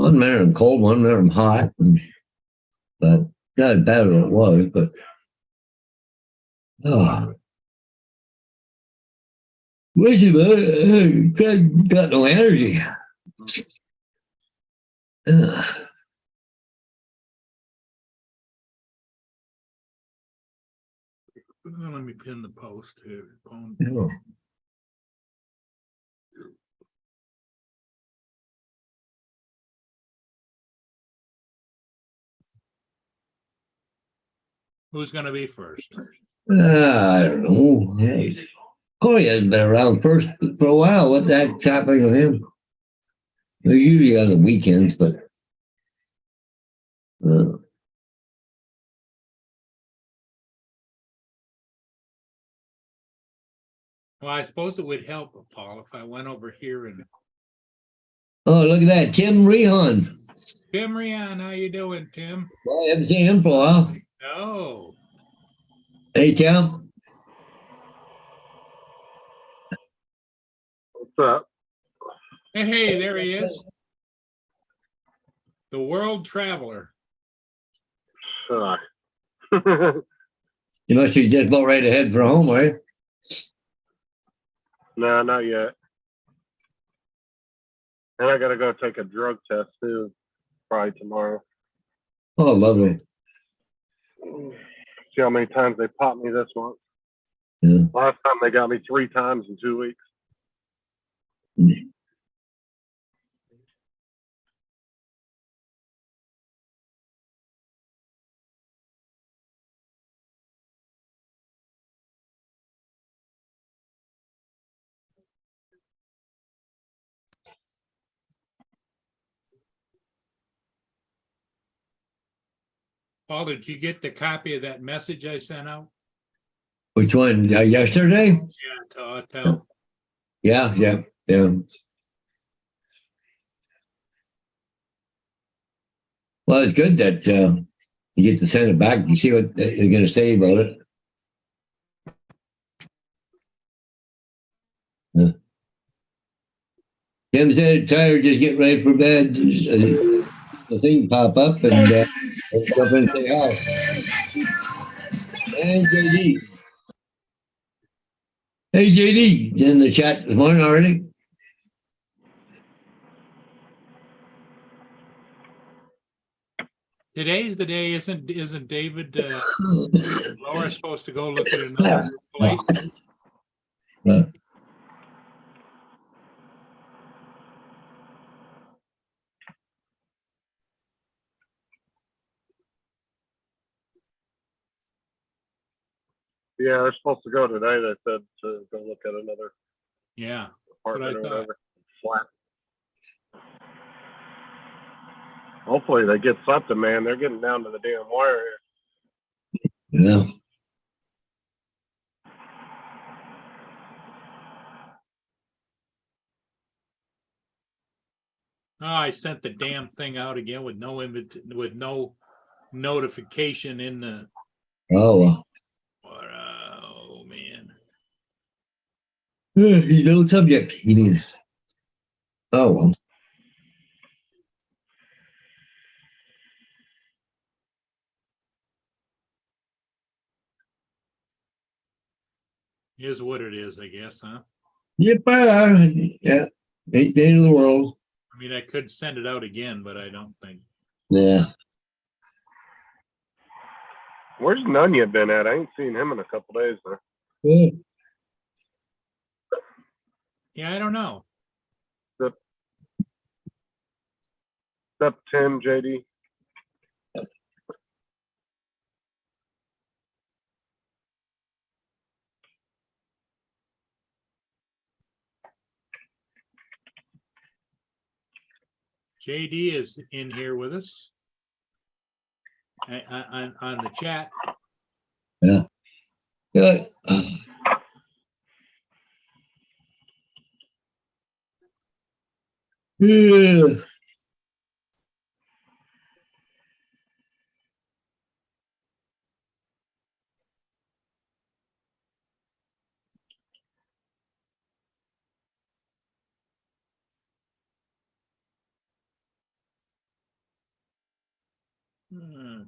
One minute I'm cold, one minute I'm hot, but not as bad as it was. But oh, wish it got no energy. Let me pin the post here. Yeah. Who's going to be first? I don't know. Hey, Corey hasn't been around first for a while. What the heck's happening with him? They're usually on the weekends, but Well, I suppose it would help, Paul, if I went over here and oh, look at that, Tim Rehan. Tim Rian, how you doing, Tim? Well, I haven't seen him for a while. No. Hey, Tim. What's up? Hey, there he is. The world traveler. Uh, You must be just about ready to head for home, right? no, not yet. And I gotta go take a drug test too, probably tomorrow. Oh, lovely. See how many times they popped me this month. Yeah. Last time they got me 3 times in 2 weeks. Paul, did you get the copy of that message I sent out? Which one? Yesterday? Yeah, tell. Yeah. Well, it's good that you get to send it back. You see what they're going to say about it. Tim said, tired, just get ready for bed. The thing pop up and jump in and say hi. And JD. Hey, JD, in the chat this morning already? Today's the day, isn't David Laura supposed to go look at another place? Yeah, they're supposed to go today. They said to go look at another Yeah. apartment or thought. whatever. Flat. Hopefully they get something, man. They're getting down to the damn wire here. Yeah. Oh, I sent the damn thing out again with no notification in the. Oh, well. Oh man. You know, subject. He needs. Oh, well. Is what it is, I guess, huh? Yep, yeah. 8 days of the world. I mean, I could send it out again, but I don't think. Yeah. Where's Nunya been at? I ain't seen him in a couple days now. Yeah. Yeah, I don't know. What's up, Tim, JD? JD is in here with us on the chat. Yeah. Yeah. Yeah. Okay,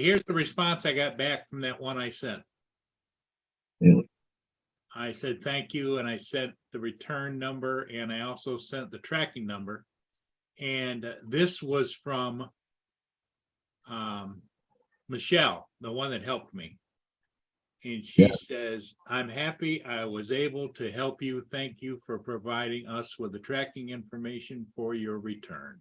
here's the response I got back from that one I sent. Yeah. I said, thank you, and I sent the return number, and I also sent the tracking number. And this was from Michelle, the one that helped me. And she Yeah. says, I'm happy I was able to help you. Thank you for providing us with the tracking information for your return.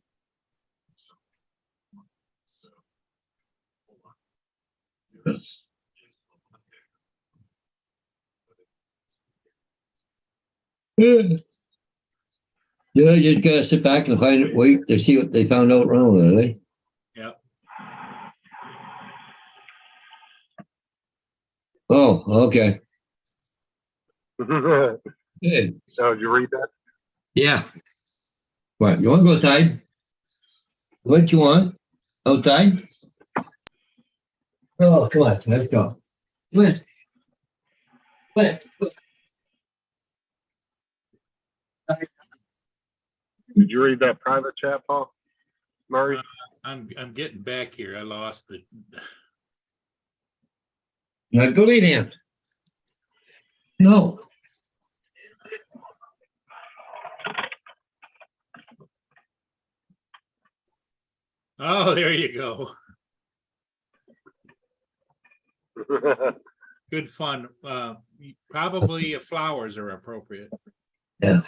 Yeah, you just gotta sit back and wait to see what they found out wrong with it, eh? Yep. Oh, okay. Oh, Yeah. did you read that? Yeah. What, you wanna go outside? What you want? Outside? Oh, come on, let's go. Come on. Come on. Did you read that private chat, Paul? Murray? I'm getting back here. I lost the. Now go lay down. No. Oh, there you go. Good fun. Probably flowers are appropriate. Yeah.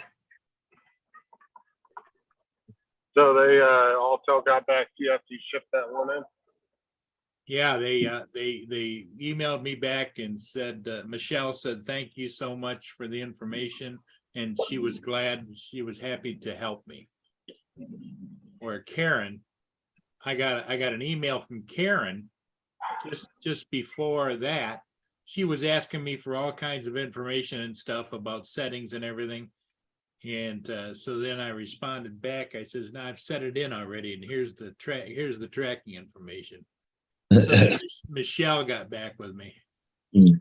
So they also got back to you after you shipped that one in? Yeah, they emailed me back and said, Michelle said, thank you so much for the information. And she was glad, she was happy to help me. Or Karen, I got an email from Karen just before that. She was asking me for all kinds of information and stuff about settings and everything. And so then I responded back. I says, no, I've set it in already, and here's the tracking information. So Michelle got back with me. Mm.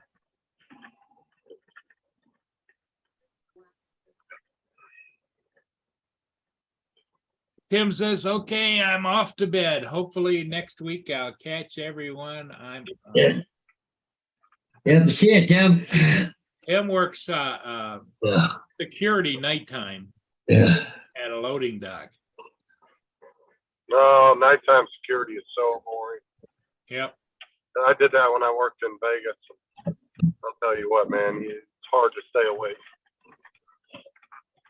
Tim says, okay, I'm off to bed. Hopefully next week I'll catch everyone. Yeah. Yeah, see it, Tim. Tim works security nighttime Yeah. at a loading dock. No, nighttime security is so boring. Yep. I did that when I worked in Vegas. I'll tell you what, man, it's hard to stay awake.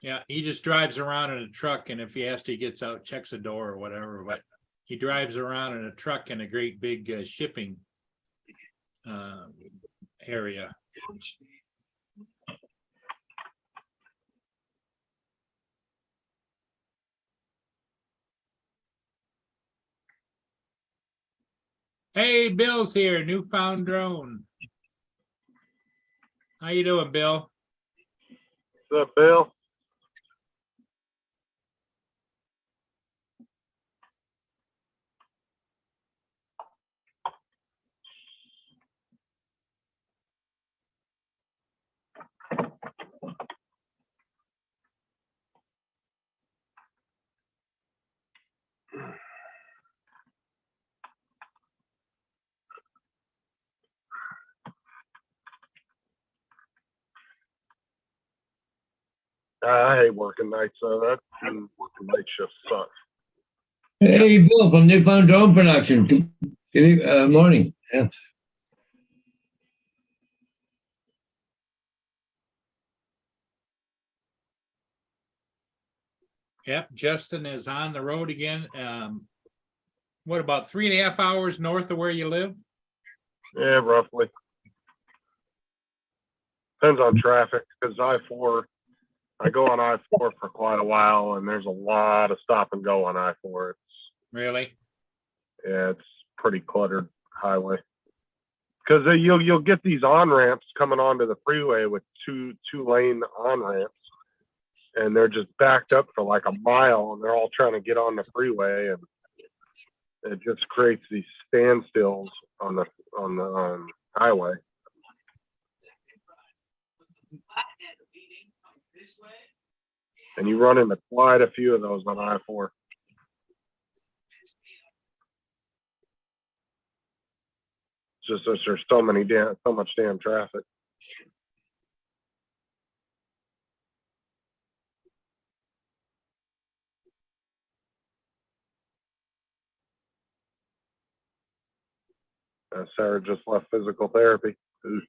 Yeah, he just drives around in a truck, and if he has to, he gets out, checks a door or whatever, but he drives around in a truck in a great big shipping area. Hey, Bill's here, newfound drone. How you doing, Bill? What's up, Bill? I hate working nights, so that working night shift sucks. Hey, Bill from Newfound Drone Production. Good morning. Yeah. Yep, Justin is on the road again. What, about 3.5 hours north of where you live? Yeah, roughly. Depends on traffic, because I-4, I go on I-4 for quite a while, and there's a lot of stop and go on I-4. Really? Yeah, it's pretty cluttered highway. Because you'll get these on-ramps coming onto the freeway with two lane on-ramps, and they're just backed up for like a mile, and they're all trying to get on the freeway, and it just creates these standstills on the highway. And you run into quite a few of those on I-4. Just there's so much damn traffic. Sarah just left physical therapy. Ooh.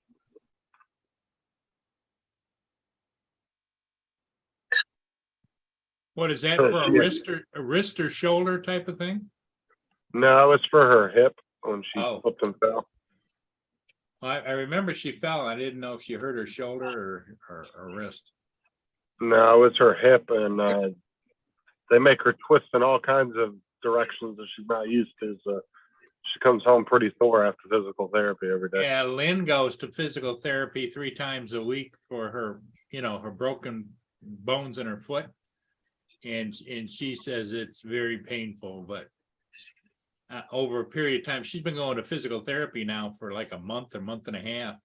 What is that Oh, for, a wrist or shoulder type of thing? No, it's for her hip when she Oh. slipped and fell. I remember she fell. I didn't know if she hurt her shoulder or wrist. No, it's her hip, and they make her twist in all kinds of directions that she's not used to. So she comes home pretty sore after physical therapy every day. Yeah, Lynn goes to physical therapy 3 times a week for her, her broken bones in her foot. And she says it's very painful, but over a period of time, she's been going to physical therapy now for like a month and a half,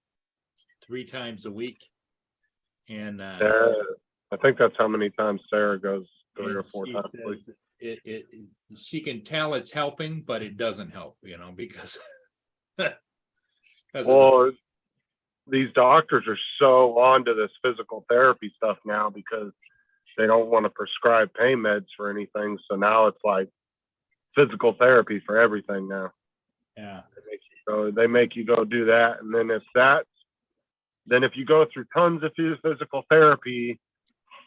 3 times a week. And I think that's how many times Sarah goes, 3 or 4 she times a week. says she can tell it's helping, but it doesn't help, because Well, these doctors are so onto this physical therapy stuff now because they don't want to prescribe pain meds for anything. So now it's like physical therapy for everything now. Yeah. So they make you go do that. And then if you go through tons of physical therapy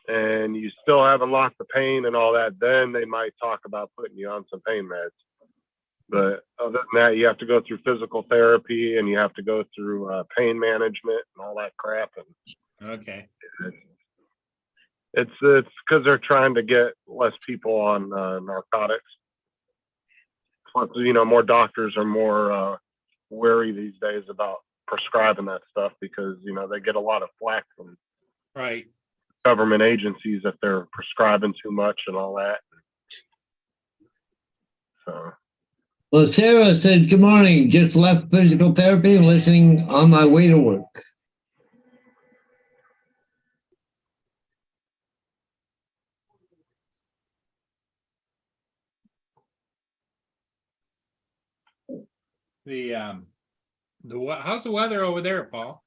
and you still haven't lost the pain and all that, then they might talk about putting you on some pain meds. But other than that, you have to go through physical therapy and you have to go through pain management and all that crap. And Okay. it's because they're trying to get less people on narcotics. Plus, more doctors are more wary these days about prescribing that stuff because they get a lot of flack from Right. government agencies if they're prescribing too much and all that. So. Well, Sarah said, good morning. Just left physical therapy and listening on my way to work. How's the weather over there, Paul?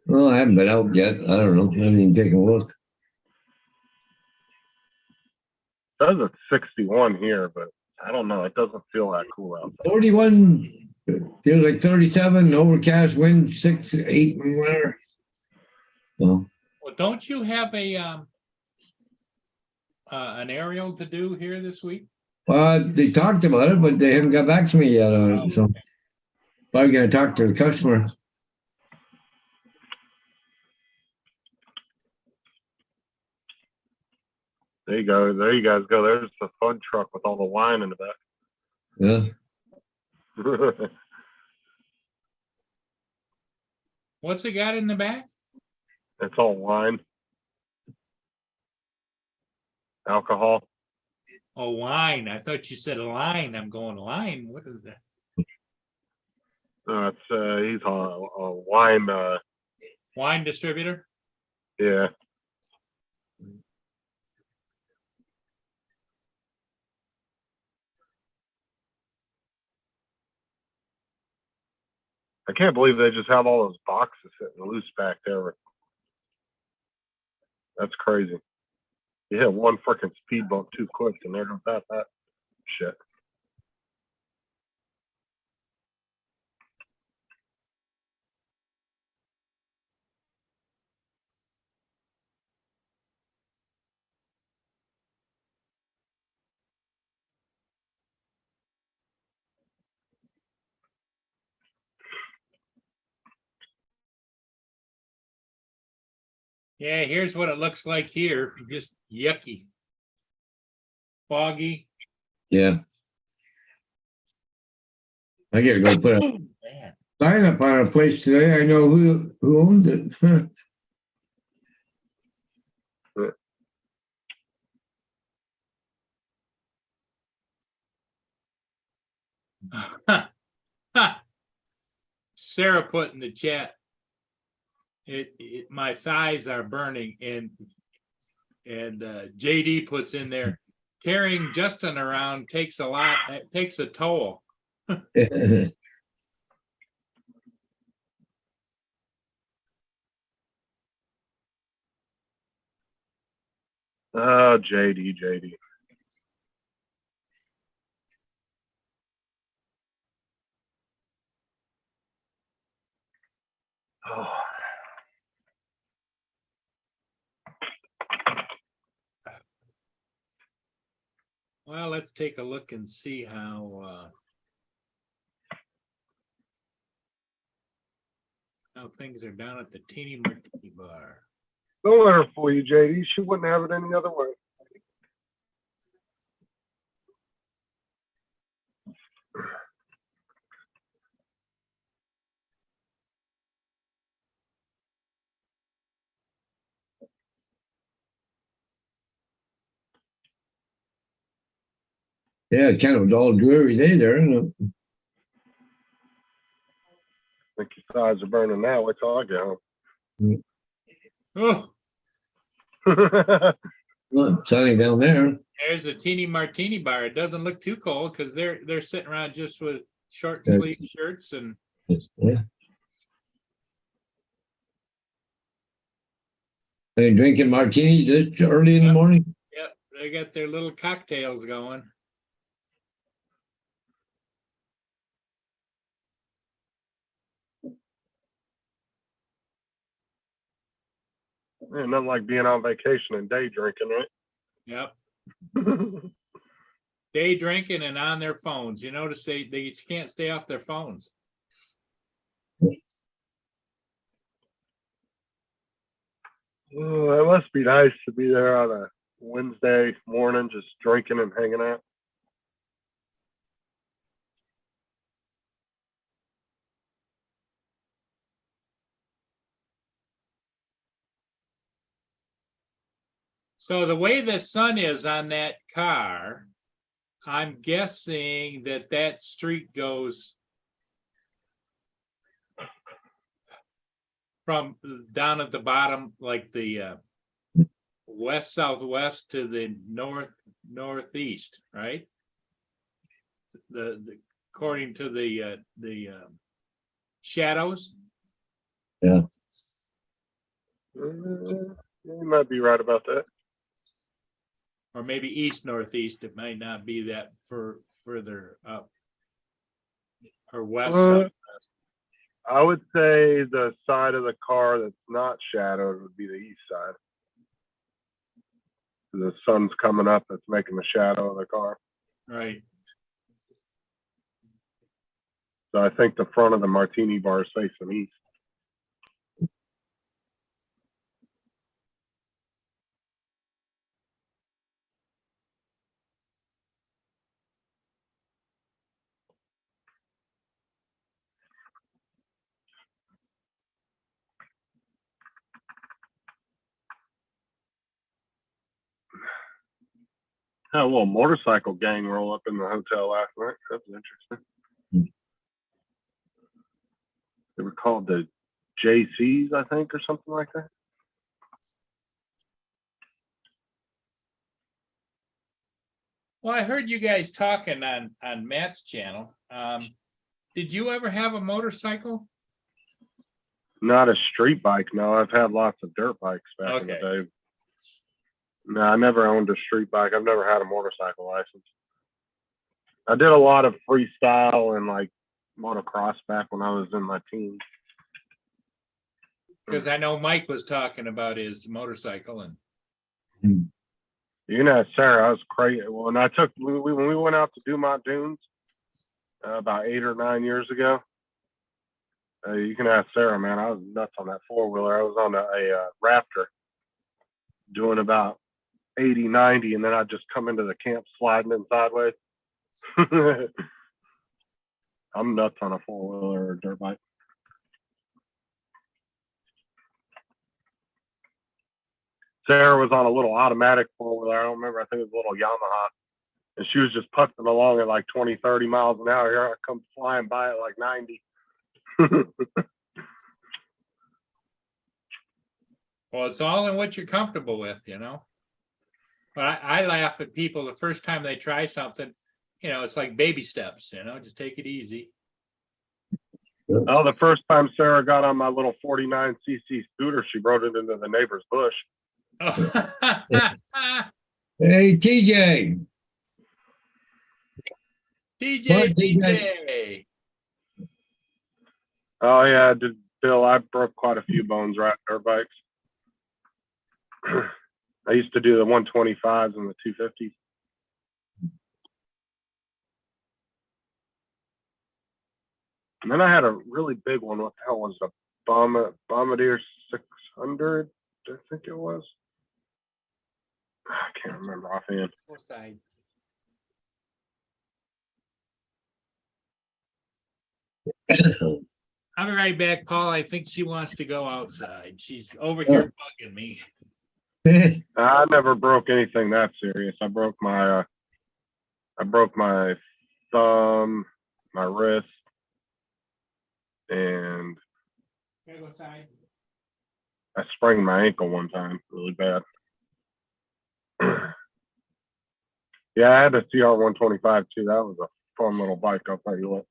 Well, I haven't been out yet. I don't know. I haven't even taken a look. It says it's 61 here, but I don't know. It doesn't feel that cool out there. 41, feels like 37, overcast, wind 6, 8 in winter. Well, Don't you have an aerial to do here this week? they talked about it, but they haven't got back to me yet on it. So probably going to talk to the customer. There you go. There you guys go. There's the fun truck with all the wine in the back. Yeah. What's it got in the back? It's all wine. Alcohol. Oh, wine. I thought you said line. I'm going line. What is that? He's a wine. Wine distributor? Yeah. I can't believe they just have all those boxes sitting loose back there. That's crazy. You hit one freaking speed bump too quick and they're about that shit. Yeah, here's what it looks like here. Just yucky. Foggy. Yeah. I got to go put a sign up on a place today. I know who owns it. Sarah put in the chat, my thighs are burning, and And JD puts in there, carrying Justin around takes a toll. Oh, JD. Oh. Well, let's take a look and see how things are down at the Teeny Martini Bar. Don't let her fool you, JD. She wouldn't have it any other way. Yeah, kind of a dull, dreary day there, isn't it? I think your thighs are burning now. Wait till I get Oh, home. Well, it's sunny down there. there's a Teeny Martini Bar. It doesn't look too cold because they're sitting around just with short That's- sleeve shirts and Yeah. Are you drinking martinis this early in the morning? yep, they got their little cocktails going. Yeah, nothing like being on vacation and day drinking, Yep, right? day drinking and on their phones. You notice they can't stay off their phones. Oh, it must be nice to be there on a Wednesday morning, just drinking and hanging out. So the way the sun is on that car, I'm guessing that street goes from down at the bottom, like the west southwest to the northeast, right? The according to the shadows, You might be right about that. or maybe east northeast. It might not be that further up, or west. Uh, I would say the side of the car that's not shadowed would be the east side. The sun's coming up, that's making the shadow of the car. Right. So I think the front of the martini bar is facing east. Had a little motorcycle gang roll up in the hotel last night. That was interesting. They were called the JCs, I think, or something like that. Well, I heard you guys talking on Matt's channel. Did you ever have a motorcycle? Not a street bike, no. I've had lots of dirt bikes back in the day. No, I never owned a street bike. I've never had a motorcycle license. I did a lot of freestyle and like motocross back when I was in my teens. Because I know Mike was talking about his motorcycle and You know, Sarah, I was crazy. When we went out to Dumont Dunes about 8 or 9 years ago, you can ask Sarah, man. I was nuts on that four-wheeler. I was on a Raptor doing about 80, 90, and then I'd just come into the camp sliding in sideways. I'm nuts on a four-wheeler or dirt bike. Sarah was on a little automatic four-wheeler. I don't remember. I think it was a little Yamaha. And she was just putzing along at like 20, 30 miles an hour. Here I come flying by at like 90. well, it's all in what you're comfortable with, you know. But I laugh at people the first time they try something, it's like baby steps, just take it easy. Oh, the first time Sarah got on my little 49cc scooter, she rode it into the neighbor's bush. Hey, TJ. TJ. Oh yeah, Bill, I broke quite a few bones riding dirt bikes. I used to do the 125s and the 250s. And then I had a really big one. What the hell was it? A Bombardier 600, I think it was. I can't remember offhand. I'll be right back, Paul. I think she wants to go outside. She's over here bugging me. I never broke anything that serious. I broke my thumb, my wrist, and I sprained my ankle one time really bad. Yeah, I had a CR 125 too. That was a fun little bike, I'll tell you what.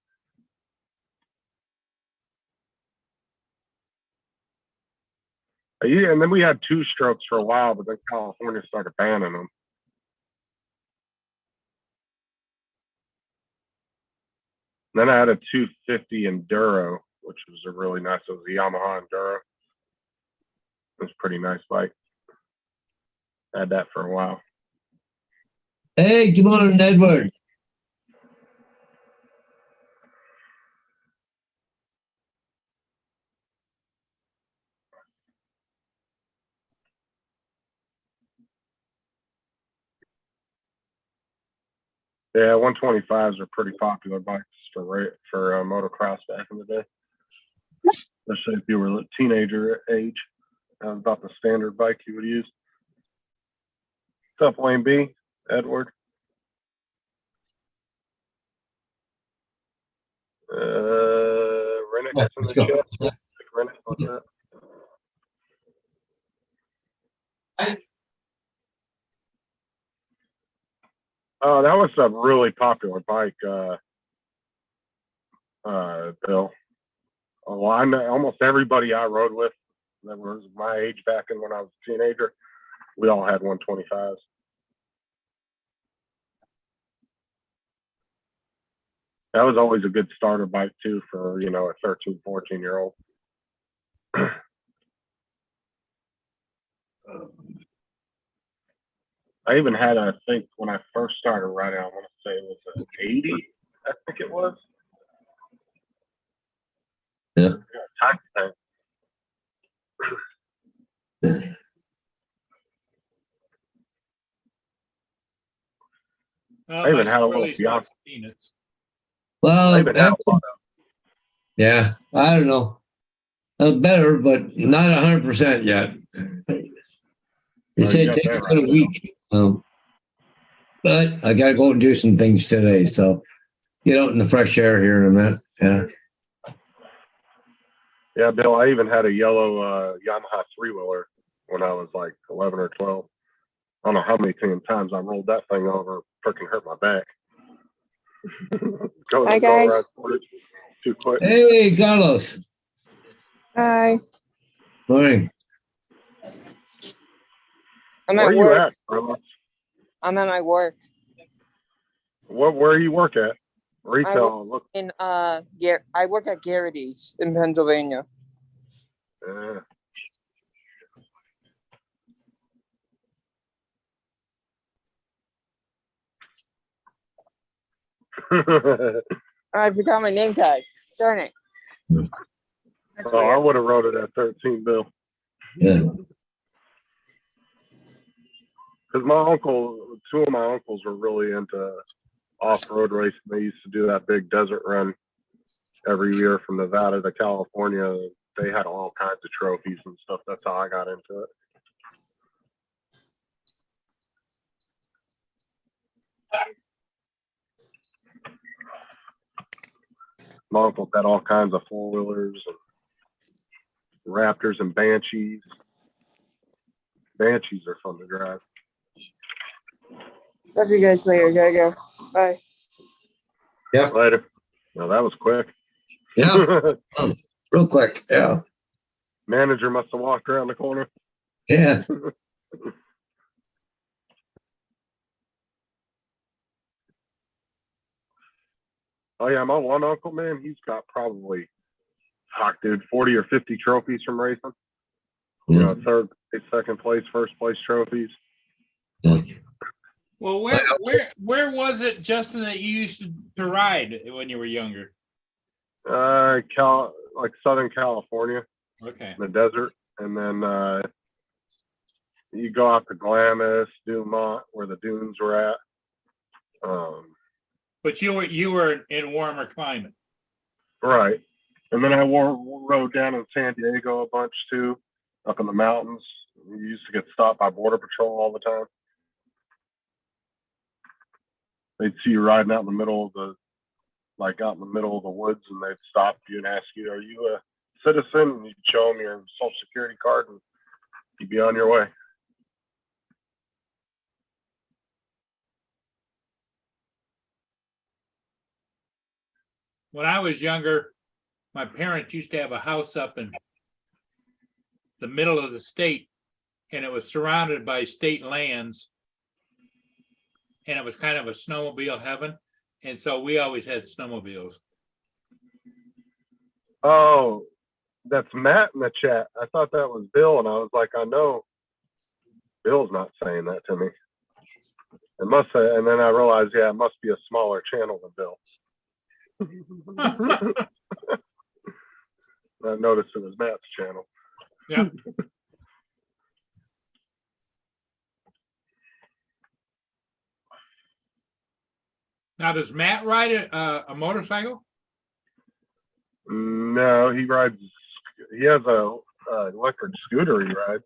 Yeah, and then we had two strokes for a while, but then California started banning them. Then I had a 250 Enduro, which was a really nice. It was a Yamaha Enduro. It was a pretty nice bike. I had that for a while. Hey, good morning, Edward. Yeah, 125s are pretty popular bikes for motocross back in the day. Especially if you were a teenager age. That was about the standard bike you would use. What's up, Wayne B? Edward? Rennick's in the chat. Rennick, what's that? Oh, that was a really popular bike, Bill. Well, I know almost everybody I rode with that was my age back in when I was a teenager, we all had 125s. That was always a good starter bike too for, a 13, 14-year-old. I even had, I think, when I first started riding, I want to say it was an 80, I think it was. Yeah. Time thing. I even had a little Bianca. Well, yeah, I don't know. Better, but not 100% yet. They say it takes about a week. But I got to go and do some things today. So get out in the fresh air here in a minute. Yeah. Yeah, Bill, I even had a yellow Yamaha 3-wheeler when I was like 11 or 12. I don't know how many times I rolled that thing over, freaking hurt my back. Hi, guys. Too quick. Hey, Carlos. Hi. Morning. I'm Where at you work. at, Carlos? I'm at my work. Where you work at? Retail. I work at Garrity's in Pennsylvania. Yeah. I forgot my name tag. Darn it. Oh, I would have wrote it at 13, Bill. Yeah. Because two of my uncles were really into off-road racing. They used to do that big desert run every year from Nevada to California. They had all kinds of trophies and stuff. That's how I got into it. My uncle had all kinds of four-wheelers and Raptors and Banshees. Banshees are fun to drive. Love you guys later. Gotta go. Bye. Yep. Later. No, that was quick. Yeah. Real quick. Yeah. Manager must have walked around the corner. Yeah. Oh yeah, my one uncle, man, he's got probably, dude, 40 or 50 trophies from racing. You know, third place, second place, first place trophies. Well, where was it, Justin, that you used to ride when you were younger? Like Southern California, Okay. in the desert, and then you go out to Glamis, Dumont, where the dunes were at. But you were in warmer climate. Right, and then I rode down in San Diego a bunch too, up in the mountains. We used to get stopped by Border Patrol all the time. They'd see you riding out in the middle of the woods, and they'd stop you and ask you, "Are you a citizen?" And you'd show them your social security card, and you'd be on your way. When I was younger, my parents used to have a house up in the middle of the state, and it was surrounded by state lands. And it was kind of a snowmobile heaven. And so we always had snowmobiles. Oh, that's Matt in the chat. I thought that was Bill, and I was like, I know Bill's not saying that to me. It must say, and then I realized, yeah, it must be a smaller channel than Bill. I noticed it was Matt's channel. Yeah. Now, does Matt ride a motorcycle? No, he rides. He has a electric scooter he rides.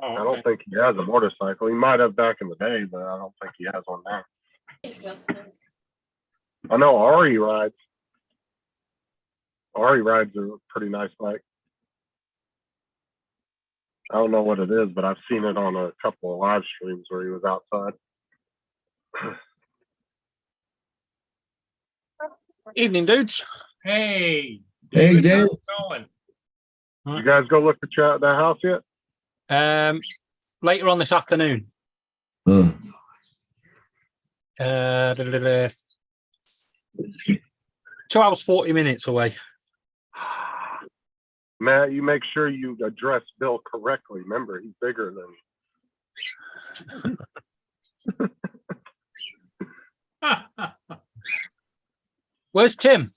Oh, okay. I don't think he has a motorcycle. He might have back in the day, but I don't think he has one now. I know Ari rides. Ari rides a pretty nice bike. I don't know what it is, but I've seen it on a couple of live streams where he was outside. Evening, dudes. Hey, Hey, David, Dave. how's it going? You guys go look at that house yet? Later on this afternoon. Huh. 2 hours, 40 minutes away. Matt, you make sure you address Bill correctly. Remember, he's bigger than you. Where's Tim?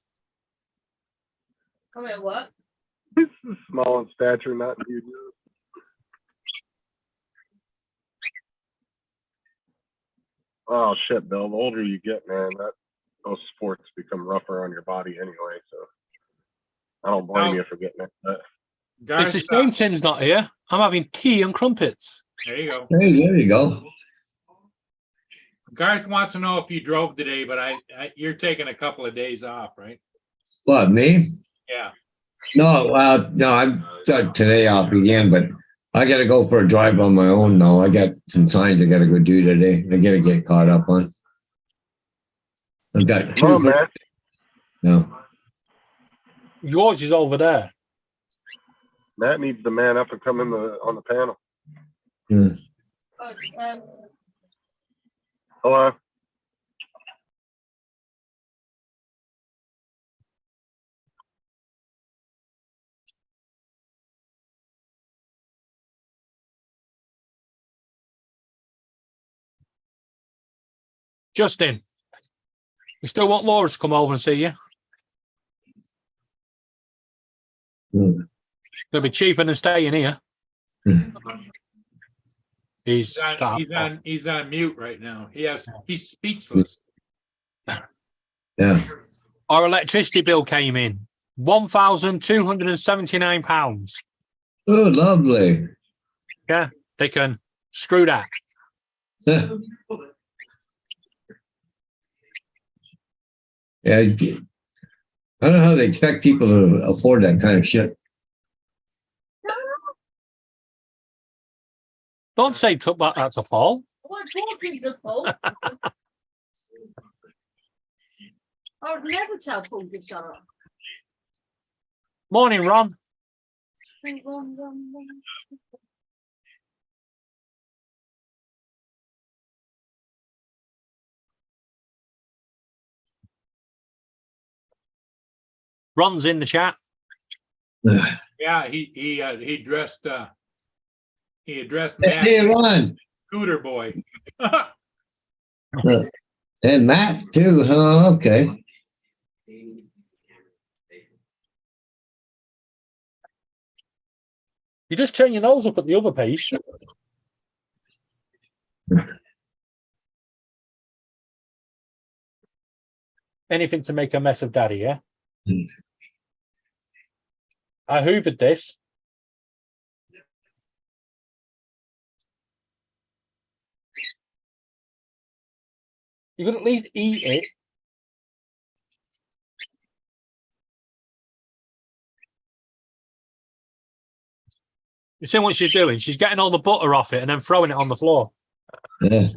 Come here, what? He's small in stature, not huge. Oh shit, Bill. The older you get, man, those sports become rougher on your body anyway. So I don't blame you for getting it. But It's a shame Tim's not here. I'm having tea and crumpets. There you go. Hey, there you go. Garth wants to know if you drove today, but you're taking a couple of days off, right? What, me? Yeah. No, no, I'm today off again, but I got to go for a drive on my own now. I got some signs I got to go do today. I got to get caught up on. I've got come on, two. man. No. Yours is over there. Matt needs to man up and come in on the panel. Yeah. Oh, Hello. Justin, you still want Laura to come over and see you? It'll be cheaper than staying here. He's on mute right now. He's speechless. Yeah. Our electricity bill came in £1,279. Oh, lovely. Yeah, they can screw that. Yeah. Yeah. I don't know how they expect people to afford that kind of shit. Don't say that's a fall. What's talking to Paul? I would never tell Paul to shut up. Morning, Ron. Ron's in the chat. Yeah, he addressed Matt Hey, Ron. Scooter Boy. And Matt too. Oh, okay. You just turn your nose up at the other piece. Anything to make a mess of Daddy, yeah? I hoovered this. You could at least eat it. You see what she's doing? She's getting all the butter off it and then throwing it on the floor. Yeah.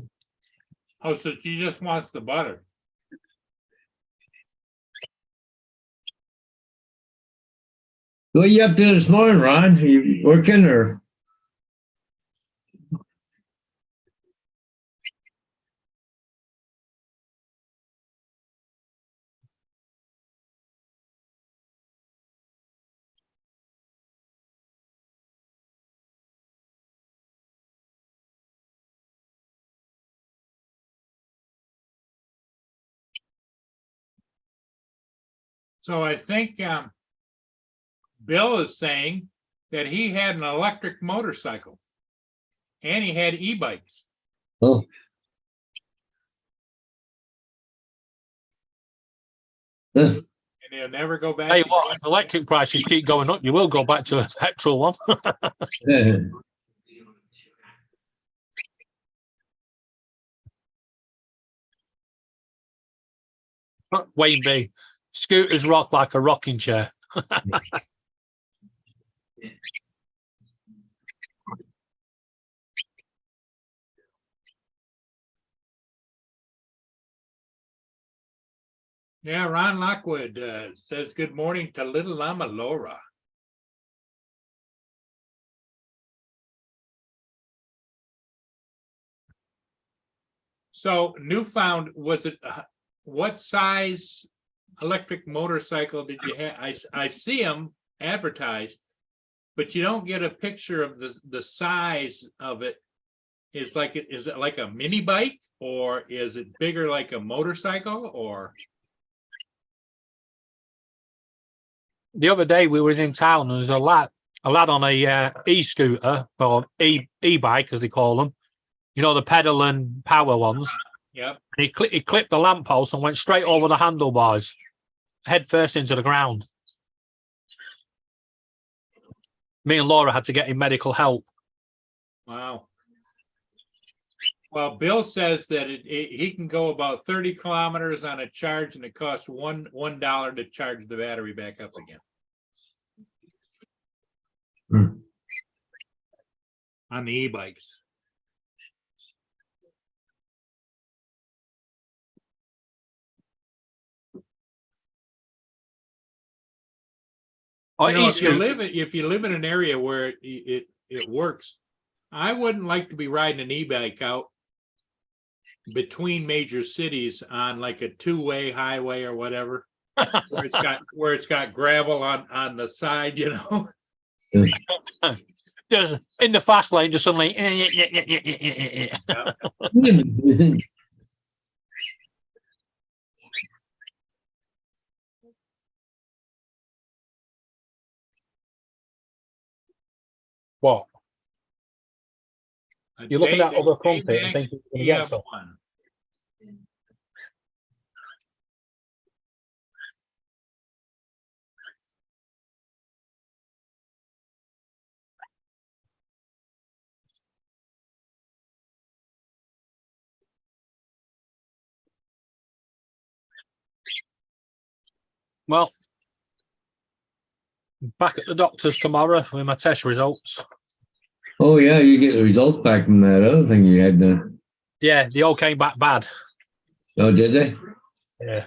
Oh, so she just wants the butter. What are you up to this morning, Ron? Are you working or? So I think Bill is saying that he had an electric motorcycle and he had e-bikes. Oh, And he'll never go back. Tell you to- what, if electric prices keep going up, you will go back to a petrol one. yeah. Wayne B. Scooters rock like a rocking chair. Yeah, Ron Lockwood says good morning to little Llama Laura. So Newfound, was it, what size electric motorcycle did you have? I see them advertised, but you don't get a picture of the size of it. Is it like a mini bike or is it bigger like a motorcycle or? The other day we was in town and there's a lad on a e-scooter or e-bike as they call them. You know, the pedal and power ones. Yep. And he clipped the lamppost and went straight over the handlebars, head first into the ground. Me and Laura had to get him medical help. Wow. Well, Bill says that he can go about 30 kilometers on a charge and it costs $1 to charge the battery back up again. Hmm. On the e-bikes. Oh, You know, e-scooter. if you live in an area where it works, I wouldn't like to be riding an e-bike out between major cities on like a two-way highway or whatever, where it's got gravel on the side, you know. There's in the fast lane, just suddenly. What? You're looking at other company and thinking you're going to get some. one. Well, back at the doctor's tomorrow with my test results. Oh, yeah, you get the results back from that other thing you had there. Yeah, they all came back bad. Oh, did they? Yeah.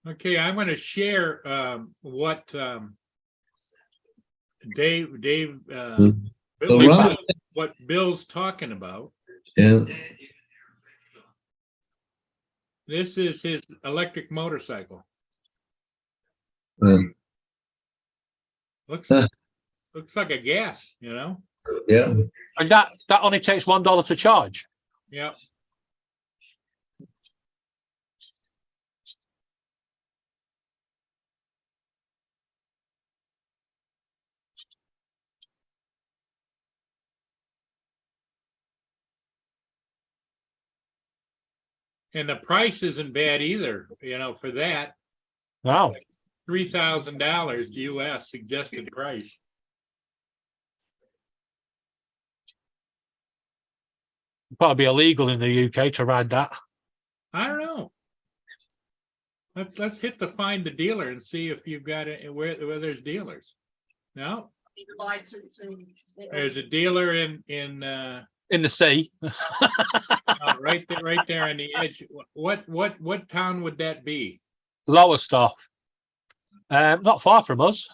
Okay, I'm gonna share what Dave Hmm. So Bill- Rob- what Bill's talking about. Yeah. This is his electric motorcycle. um, Looks Huh. looks like a gas, you know? Yeah. And that only takes $1 to charge. Yep. And the price isn't bad either, you know, for that. Wow. $3,000 US suggested price. Probably be illegal in the UK to ride that. I don't know. Let's hit the find the dealer and see if you've got it where there's dealers. No, Licensing. there's a dealer in In the sea. right there on the edge. What town would that be? Lower stuff. Not far from us.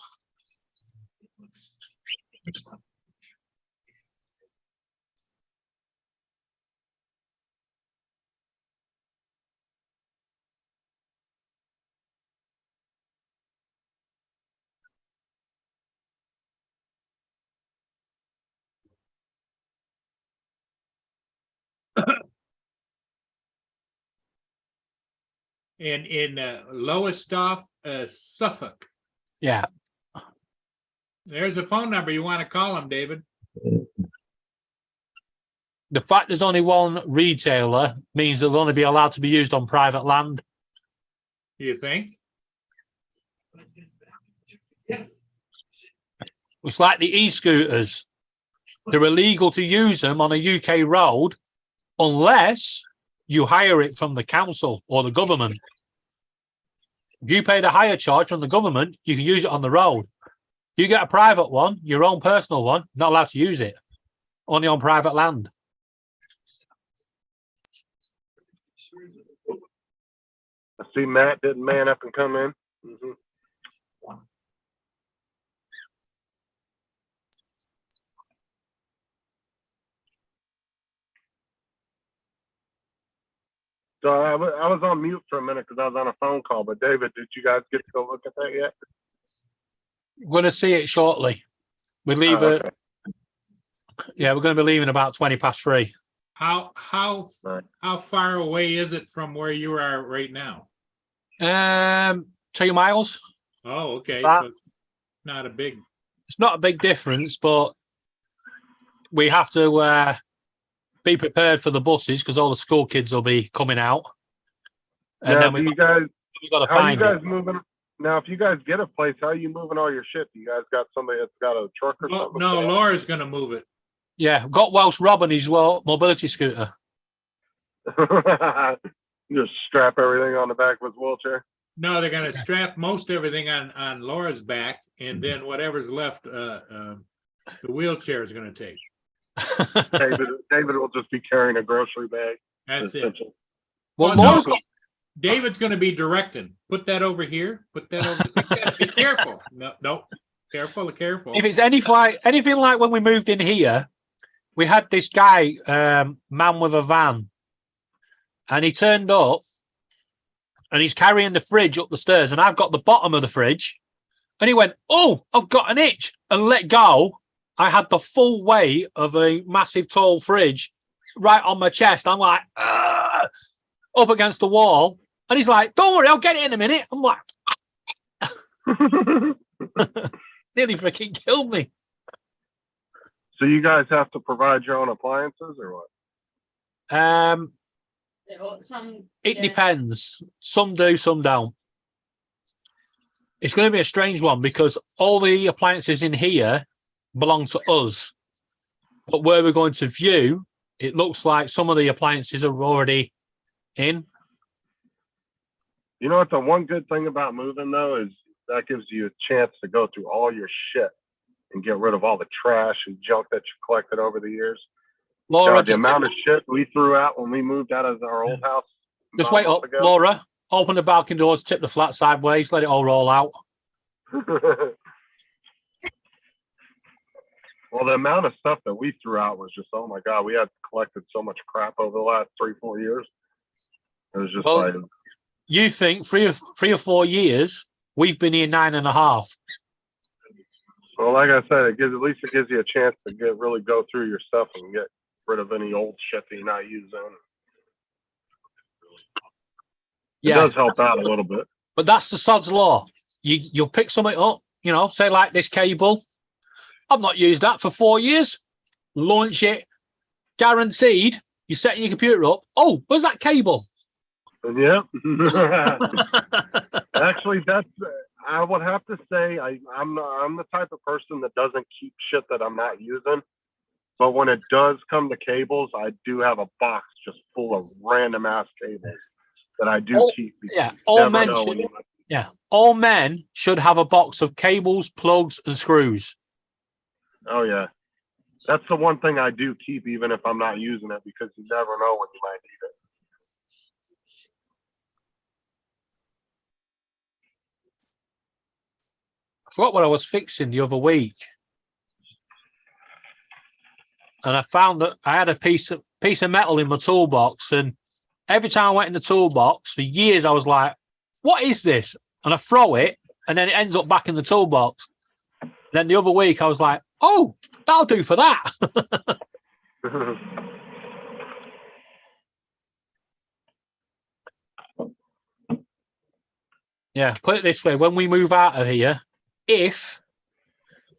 In Lowestoft, Suffolk. Yeah. There's a phone number you want to call them, David. The fact there's only one retailer means they'll only be allowed to be used on private land. You think? It's like the e-scooters. They're illegal to use them on a UK road unless you hire it from the council or the government. If you pay the hire charge from the government, you can use it on the road. You get a private one, your own personal one, not allowed to use it. Only on private land. I see Matt didn't man up and come in. Mhm. So I was on mute for a minute because I was on a phone call. But David, did you guys get to go look at that yet? We're going to see it shortly. We leave Oh, it. okay. Yeah, we're going to be leaving about 3:20. How Right. far away is it from where you are right now? 2 miles. Oh, okay. That- So it's not a big. It's not a big difference, but we have to be prepared for the buses because all the school kids will be coming out. And Now, then do you we've guys? got to How are you find guys it. moving? Now, if you guys get a place, how are you moving all your shit? You guys got somebody that's got a truck or Oh, something? no, Laura's going to move it. Yeah, we've got Welsh Rob on his mobility scooter. Just strap everything on the back of his wheelchair. No, they're going to strap most everything on Laura's back, and then whatever's left, the wheelchair is going to take. David will just be carrying a grocery bag. That's it. essentially. Well, Oh, no. Laura's got, David's going to be directing. Put that over here. Put that over. Be careful. No, careful. if it's anything like when we moved in here, we had this guy, man with a van, and he turned up and he's carrying the fridge up the stairs, and I've got the bottom of the fridge, and he went, "Oh, I've got an itch," and let go. I had the full weight of a massive tall fridge right on my chest. I'm like, "Ugh," up against the wall, and he's like, "Don't worry, I'll get it in a minute." I'm like, nearly freaking killed me. So you guys have to provide your own appliances or what? It depends. Some do, some don't. It's going to be a strange one because all the appliances in here belong to us. But where we're going to view, it looks like some of the appliances are already in. You know what? The one good thing about moving though is that gives you a chance to go through all your shit and get rid of all the trash and junk that you collected over the years. Laura, God, the just, amount of shit we threw out when we moved out of our old house. just about wait a month up. ago. Laura, open the balcony doors, tip the flat sideways, let it all roll out. Well, the amount of stuff that we threw out was just, oh my God, we had collected so much crap over the last 3-4 years. It was just Well, like, You think 3 or 4 years, we've been here 9.5. well, like I said, at least it gives you a chance to really go through your stuff and get rid of any old shit that you're not using. It Yeah, does help out a little bit. but that's the sod's law. You'll pick something up, you know, say like this cable. I've not used that for 4 years. Launch it. Guaranteed, you're setting your computer up. Oh, where's that cable? Yeah. Actually, I would have to say I'm the type of person that doesn't keep shit that I'm not using. But when it does come to cables, I do have a box just full of random ass cables that I do keep. Yeah, You all never men know should, when you might- yeah, all men should have a box of cables, plugs, and screws. Oh yeah, that's the one thing I do keep, even if I'm not using it, because you never know when you might need it. I forgot what I was fixing the other week, and I found that I had a piece of metal in my toolbox, and every time I went in the toolbox for years, I was like, "What is this?" And I throw it, and then it ends up back in the toolbox. Then the other week, I was like, "Oh, that'll do for that." Yeah, put it this way: when we move out of here, if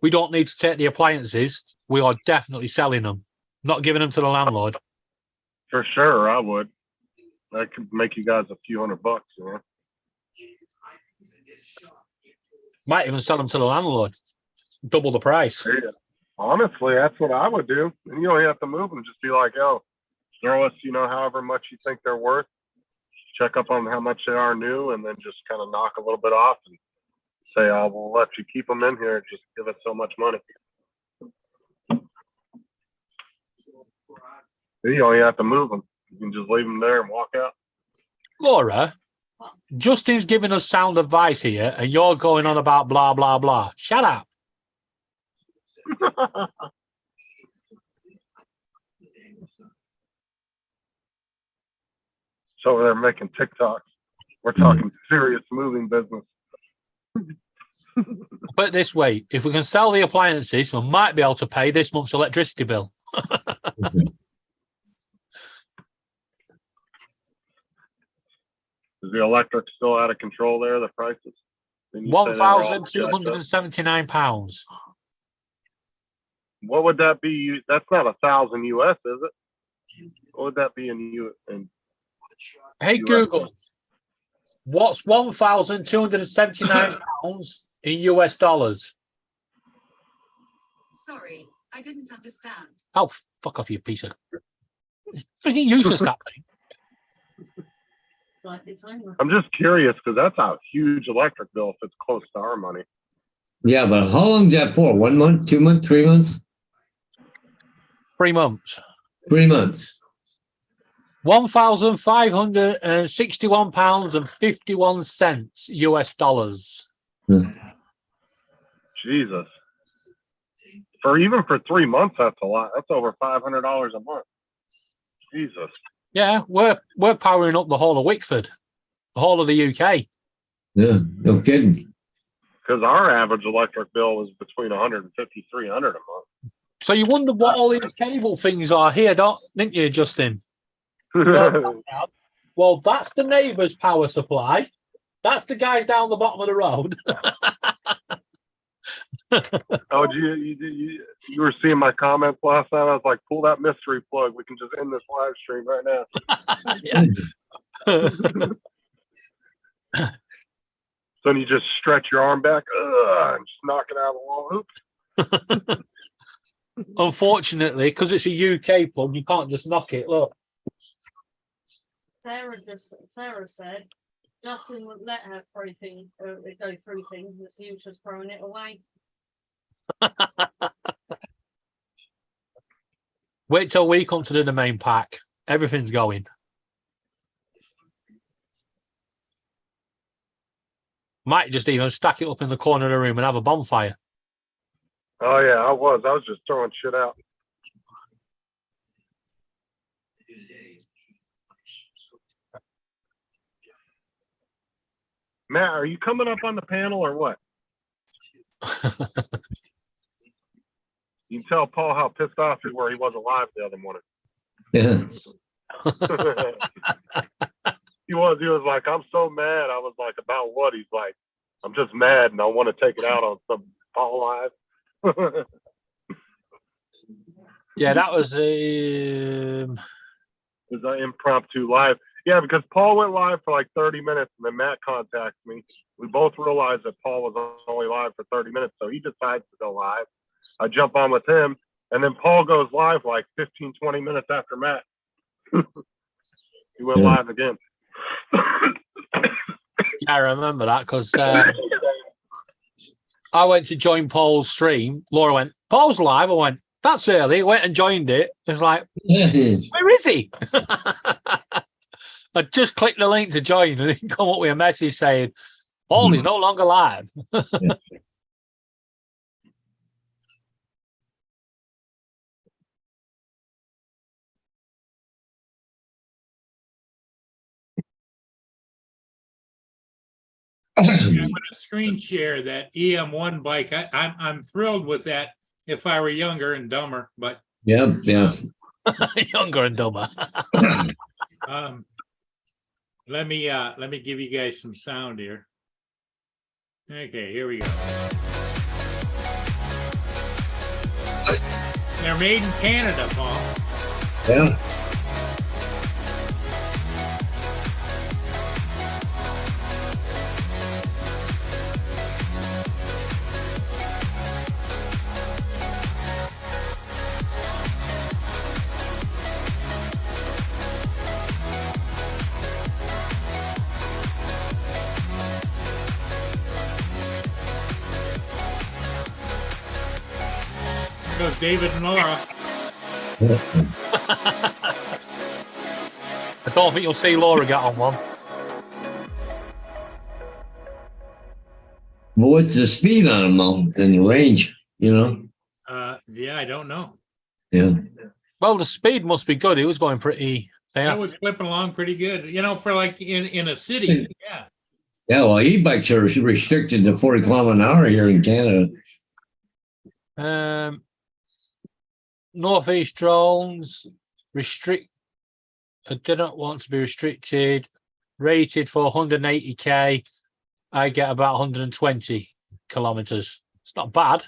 we don't need to take the appliances, we are definitely selling them, not giving them to the landlord. For sure, I would. That could make you guys a few $100, you know. Might even sell them to the landlord, double the price. Yeah. Honestly, that's what I would do. And you don't have to move them. Just be like, "Oh, throw us, however much you think they're worth. Check up on how much they are new, and then just kind of knock a little bit off and say, oh, we'll let you keep them in here. Just give us so much money." You don't even have to move them. You can just leave them there and walk out. Laura, Justin's giving us sound advice here, and you're going on about blah, blah, blah. Shut up. So they're making TikToks. We're talking serious moving business. Put it this way, if we can sell the appliances, we might be able to pay this month's electricity bill. Is the electric still out of control there, the prices? Didn't you say they were all jacked up? £1,279. What would that be? That's not 1,000 US, is it? What would that be in U? In Hey, US? Google, what's £1,279 in US dollars? Sorry, I didn't understand. Oh, fuck off, you piece of... It's freaking useless, that thing. Like it's over. I'm just curious because that's a huge electric bill if it's close to our money. Yeah, but how long is that for? 1 month, 2 months, 3 months? 3 months. 3 months. £1,561.51 US dollars. Jesus. For 3 months, that's a lot. That's over $500 a month. Jesus. Yeah, we're powering up the whole of Wickford, the whole of the UK. Yeah, no kidding. Because our average electric bill was between 150, 300 a month. So you wonder what all these cable things are here, didn't you, Justin? Well, that's the neighbour's power supply. That's the guys down the bottom of the road. Oh, you were seeing my comments last night? I was like, pull that mystery plug. We can just end this live stream right now. So you just stretch your arm back and just knock it out of the wall. Oops. Unfortunately, because it's a UK plug, you can't just knock it. Look. Sarah said Justin wouldn't let her go through things, as he was just throwing it away. Wait till we come to do the main pack. Everything's going. Might just even stack it up in the corner of the room and have a bonfire. Oh yeah, I was just throwing shit out. Matt, are you coming up on the panel or what? You can tell Paul how pissed off he were he wasn't live the other morning. Yeah. He was like, I'm so mad. I was like, about what? He's like, I'm just mad and I want to take it out on some Paul live. Yeah, that was It was an impromptu live. Yeah, because Paul went live for like 30 minutes and then Matt contacted me. We both realized that Paul was only live for 30 minutes, so he decides to go live. I jump on with him, and then Paul goes live like 15, 20 minutes after Matt. He went live again. I remember that because I went to join Paul's stream. Laura went, Paul's live. I went, that's early. Went and joined it. It's like, where is he? I just clicked the link to join and it come up with a message saying, Paul is no longer live. I'm going to screen share that EM1 bike. I'm thrilled with that. If I were younger and dumber, but Yeah. Younger and dumber. let me give you guys some sound here. Okay, here we go. They're made in Canada, Paul. Yeah. Goes David and Laura. I don't think you'll see Laura get on one. But what's the speed on them though, and the range, you know? Yeah, I don't know. Yeah. Well, the speed must be good. He was going pretty I fast. was clipping along pretty good, for like in a city. Yeah. Yeah, well, e-bikes are restricted to 40 kilometers an hour here in Canada. Northeast drones I didn't want to be restricted. Rated for 180k. I get about 120 kilometers. It's not bad.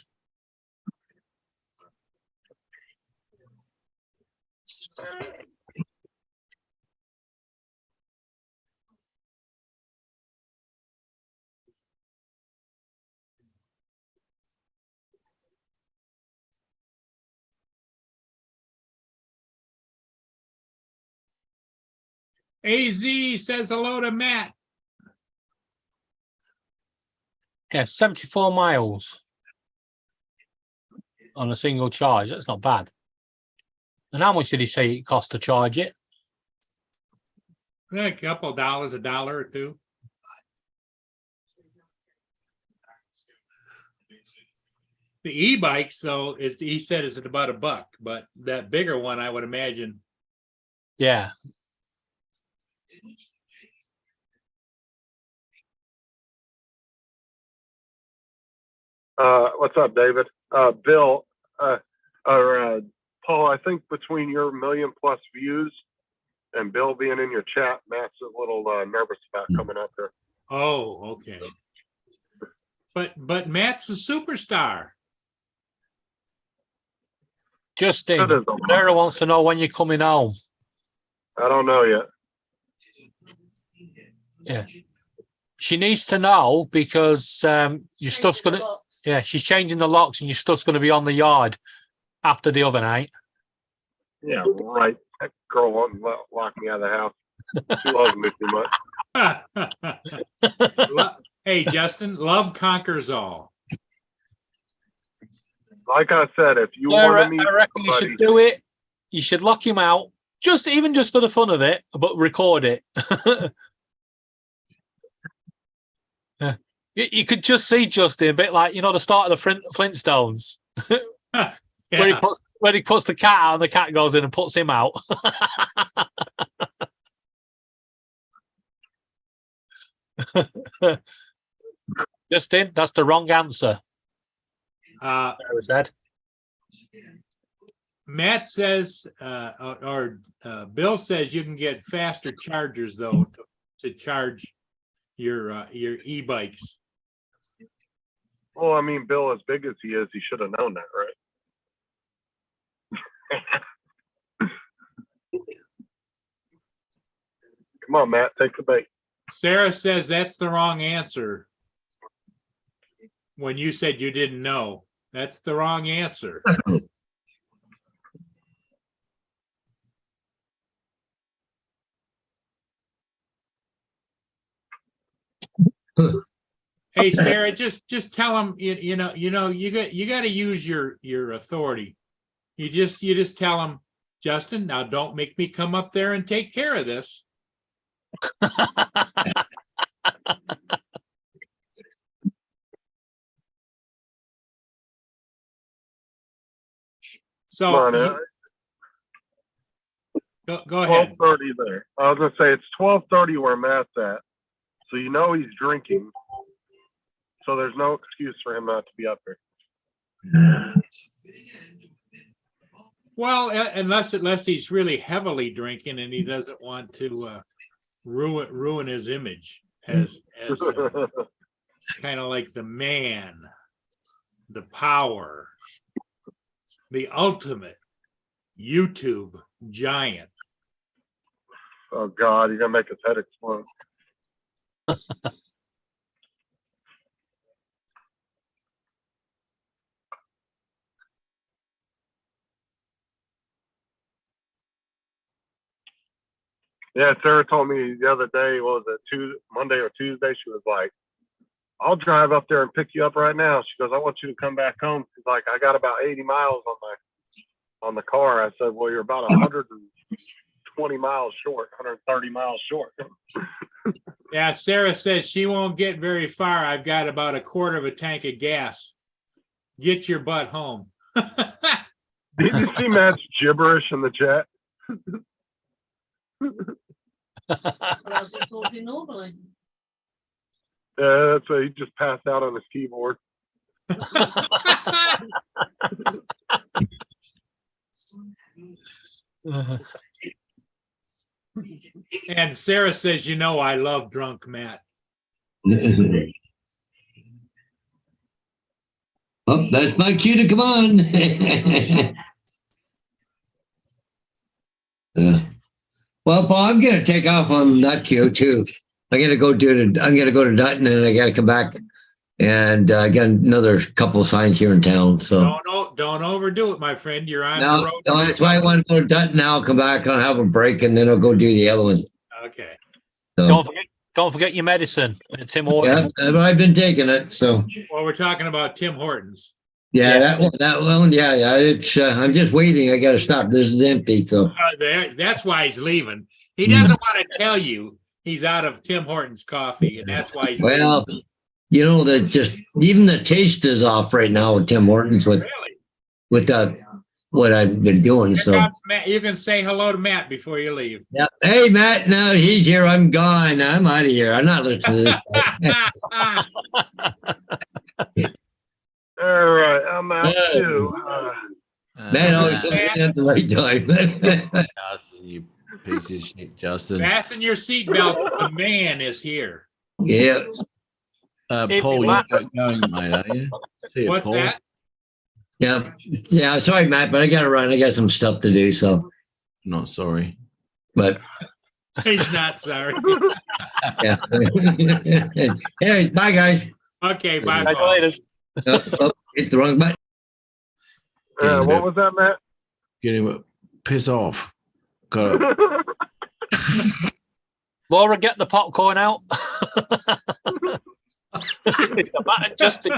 AZ says hello to Matt. Yeah, 74 miles on a single charge. That's not bad. And how much did he say it cost to charge it? A couple dollars, $1 or $2. The e-bikes, though, he said is at about $1, but that bigger one, I would imagine. Yeah. What's up, David? Bill, or Paul, I think between your 1 million+ views and Bill being in your chat, Matt's a little nervous about coming up here. Oh, okay. But Matt's a superstar. Justin, That is a lot. Sarah wants to know when you're coming home. I don't know yet. Yeah. She needs to know because your stuff's going to... Yeah, she's changing the locks and your stuff's going to be on the yard after the other night. Yeah, right. That girl won't lock me out of the house. She loves me too much. Hey, Justin, love conquers all. Like I said, if you Sarah, want to meet I reckon you somebody, should do it. you should lock him out, just for the fun of it, but record it. Yeah. You could just see Justin a bit like, the start of the Flintstones. Yeah. Where he puts the cat out and the cat goes in and puts him out. Justin, that's the wrong answer. Uh, That was said. Matt says, Bill says you can get faster chargers though to charge your e-bikes. Well, I mean, Bill, as big as he is, he should have known that, right? Come on, Matt, take the bait. Sarah says that's the wrong answer. When you said you didn't know, that's the wrong answer. Hey, Sarah, just tell them, you got to use your authority. You just tell them, Justin, now don't make me come up there and take care of this. So Come on, go ahead. 12:30 there. I was gonna say it's 12:30 where Matt's at, so you know he's drinking. So there's no excuse for him not to be up there. Well, unless he's really heavily drinking and he doesn't want to ruin his image as kind of like the man, the power, the ultimate YouTube giant. Oh God, you're gonna make his head explode. Yeah, Sarah told me the other day, what was it, Monday or Tuesday? She was like, I'll drive up there and pick you up right now. She goes, I want you to come back home. She's like, I got about 80 miles on the car. I said, well, you're about 120 miles short, 130 miles short. Yeah, Sarah says she won't get very far. I've got about a quarter of a tank of gas. Get your butt home. Did you see Matt's gibberish in the chat? How's it talking normally? Yeah, that's why he just passed out on his keyboard. And Sarah says, I love drunk Matt. Oh, that's my cue to come on. Well, Paul, I'm gonna take off on that cue too. I'm gonna go to Dutton and I gotta come back and I got another couple of signs here in town. So Don't overdo it, my friend. You're on the no, road. that's why I want to go to Dutton now. I'll come back, I'll have a break, and then I'll go do the other ones. Okay. So, Don't forget your medicine. Tim Hortons. yeah, I've been taking it. So Well, we're talking about Tim Hortons. yeah, that one, yeah. It's I'm just waiting. I gotta stop. This is empty. So That's why he's leaving. He doesn't want to tell you he's out of Tim Hortons coffee, and that's why he's well, leaving. that just even the taste is off right now with Tim Hortons with Really? what I've been doing. Here So comes Matt. You can say hello to Matt before you leave. yeah. Hey Matt, no, he's here. I'm gone. I'm out of here. I'm not listening to this. All right, I'm out too. Matt always comes in at the right time. Justin, you piece of shit, Justin. Fasten your seatbelts. The man is here. Yeah. Paul, you're not going, mate, are you? See you, What's Paul. that? Yeah. Sorry, Matt, but I gotta run. I got some stuff to do. So, Not sorry. but He's not sorry. yeah. Hey, bye guys. Okay, bye. Catch you Paul. later. Hit the wrong button. What was that, Matt? Get him, piss off. Got it. Laura, get the popcorn out. Justin.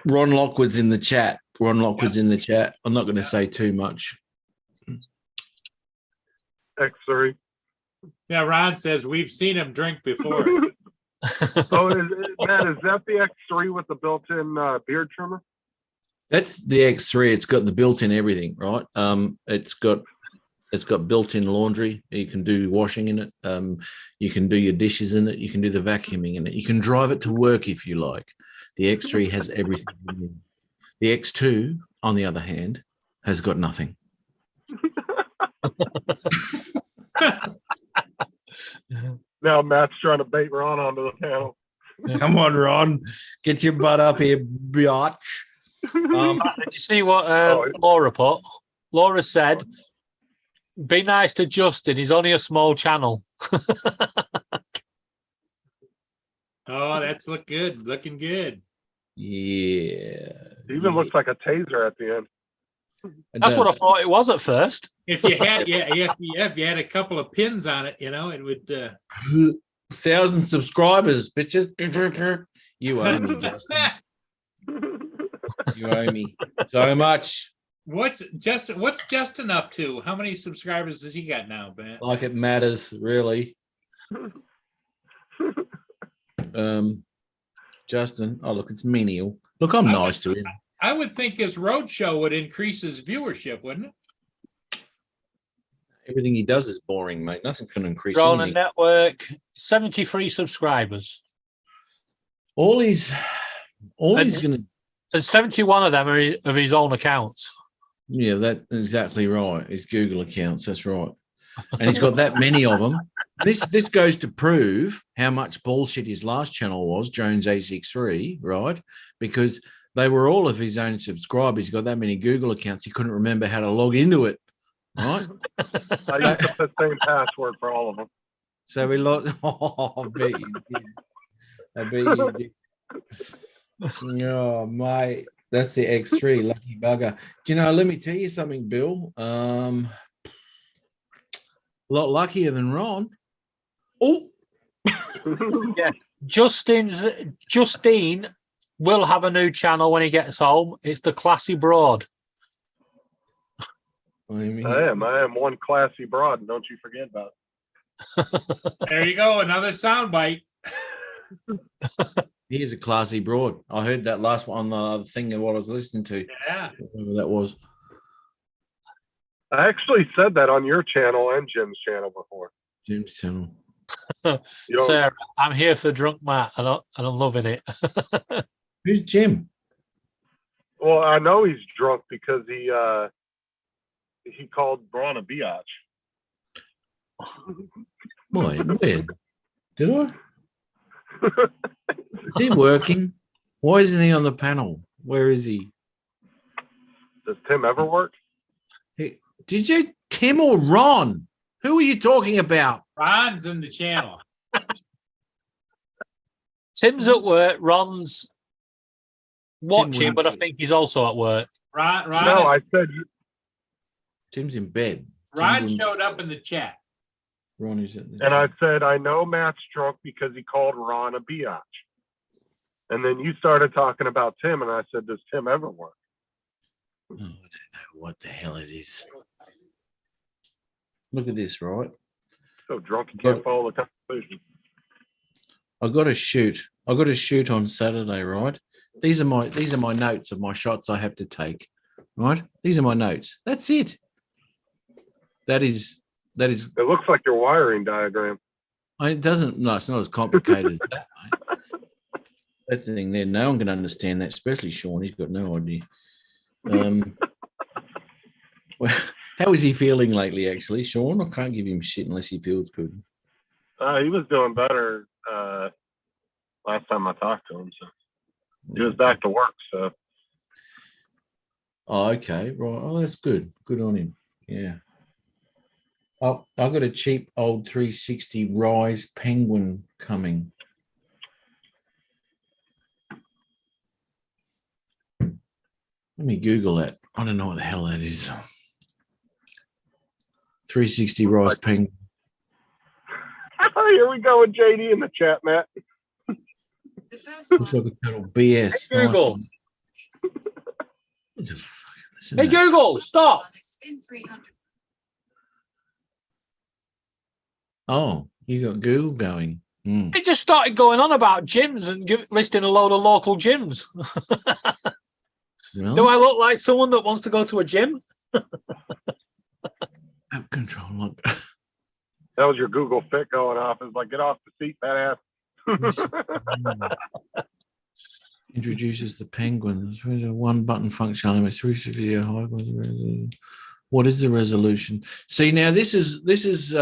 Ron Lockwood's in the chat. Ron Lockwood's in the chat. I'm not going to say too much. X3. Yeah, Ron says we've seen him drink before. Oh, Matt, is that the X3 with the built-in beard trimmer? That's the X3. It's got the built-in everything, right? It's got built-in laundry. You can do washing in it. You can do your dishes in it. You can do the vacuuming in it. You can drive it to work if you like. The X3 has everything. The X2, on the other hand, has got nothing. Now Matt's trying to bait Ron onto the panel. Come on, Ron. Get your butt up here, biatch. Did you see what Laura put? Laura said, "Be nice to Justin. He's only a small channel." Oh, that's looking good. Yeah. It even looks like a taser at the end. That's what I thought it was at first. If you had, if you had a couple of pins on it, it would. 1,000 subscribers, bitches. You owe me, Justin. You owe me so much. What's Justin up to? How many subscribers does he got now, Ben? Like it matters, really. Justin. Oh, look, it's menial. Look, I'm nice to him. I would think his roadshow would increase his viewership, wouldn't it? Everything he does is boring, mate. Nothing's going to increase Ronan anything. Network, 73 subscribers. All he's going to. And 71 of them are of his own accounts. Yeah, that's exactly right. His Google accounts. That's right. And he's got that many of them. This goes to prove how much bullshit his last channel was, Jones A63, right? Because they were all of his own subscribers. He's got that many Google accounts. He couldn't remember how to log into it, right? I used to put the same password for all of them. So we lost. Oh, I bet you did. I bet you did. Oh, mate. That's the X3, lucky bugger. Do you know, let me tell you something, Bill. A lot luckier than Ron. Oh, Yeah. Justine will have a new channel when he gets home. It's the Classy Broad. I mean, I am one classy broad, and don't you forget about it. There you go, another soundbite. he is a classy broad. I heard that last one on the thing of what I was listening to. Yeah. Whatever that was. I actually said that on your channel and Jim's channel before. Jim's channel. You know, Sarah, I'm here for Drunk Matt, and I'm loving it. Who's Jim? well, I know he's drunk because he called Braun a biatch. Why? When? Did I? Is he working? Why isn't he on the panel? Where is he? Does Tim ever work? Hey, did you Tim or Ron? Who are you talking about? Ron's in the channel. Tim's at work. Ron's watching, wouldn't but I do it. think he's also at work. Ron No, I said Tim's in bed. Ron showed up in the chat. Ron is at the and I said I know Matt's drunk because he called Ron a biatch. And then you started talking about Tim, and I said, "Does Tim ever work?" Oh, I don't know what the hell it is. Look at this, right? So drunk you can't follow the conversation. I got to shoot. I got to shoot on Saturday, right? These are my notes of my shots I have to take, right? These are my notes. That's it. That is. It looks like your wiring diagram. It doesn't. No, it's not as complicated as that, mate. That thing there, no one can understand that, especially Sean. He's got no idea. Well, how is he feeling lately, actually, Sean? I can't give him shit unless he feels good. He was doing better last time I talked to him, so he was back to work. So Oh, okay, right. Oh, that's good. Good on him. Yeah. Oh, I got a cheap old 360 Rise Penguin coming. Let me Google that. I don't know what the hell that is. 360 Rise Penguin. here we go with JD in the chat, Matt. The first Looks one. like a total BS. Google. Just fucking listen Hey to that. Google, stop. Oh, you got Google going. Hmm. It just started going on about gyms and listing a load of local gyms. Really? Do I look like someone that wants to go to a gym? App control. Look. That was your Google Fit going off. It's like, get off the seat, fat ass. Introduces the penguin. There's a one button functionality. Makes 360 video high. What is the resolution? See, now this is this is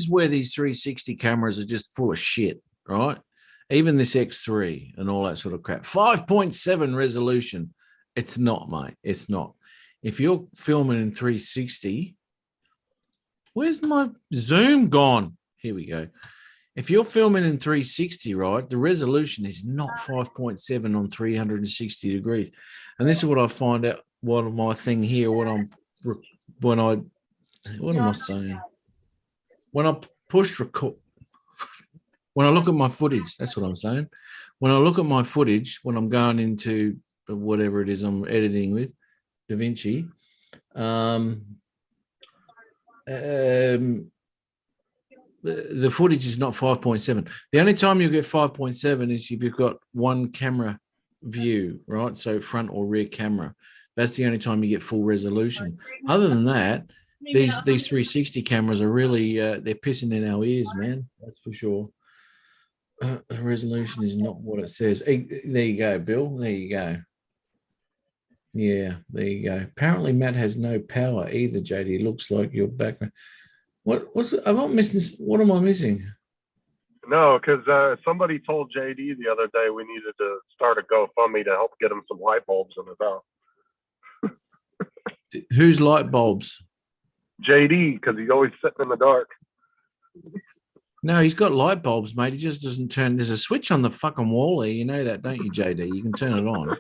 where these 360 cameras are just full of shit, right? Even this X3 and all that sort of crap. 5.7 resolution. It's not, mate. It's not. If you're filming in 360, where's my zoom gone? Here we go. If you're filming in 360, right, the resolution is not 5.7 on 360 degrees. And this is what I find out. What my thing here? What am I saying? When I push record, when I look at my footage, that's what I'm saying. When I look at my footage, when I'm going into whatever it is I'm editing with, DaVinci, the footage is not 5.7. The only time you get 5.7 is if you've got one camera view, right? So front or rear camera. That's the only time you get full resolution. Other than that, these 360 cameras are really they're pissing in our ears, man. That's for sure. The resolution is not what it says. There you go, Bill. There you go. Yeah, there you go. Apparently, Matt has no power either. JD, looks like your background. What's I'm not missing? What am I missing? No, because somebody told JD the other day we needed to start a GoFundMe to help get him some light bulbs in his house. Whose light bulbs? JD, because he's always sitting in the dark. No, he's got light bulbs, mate. He just doesn't turn. There's a switch on the fucking wall there. You know that, don't you, JD? You can turn it on.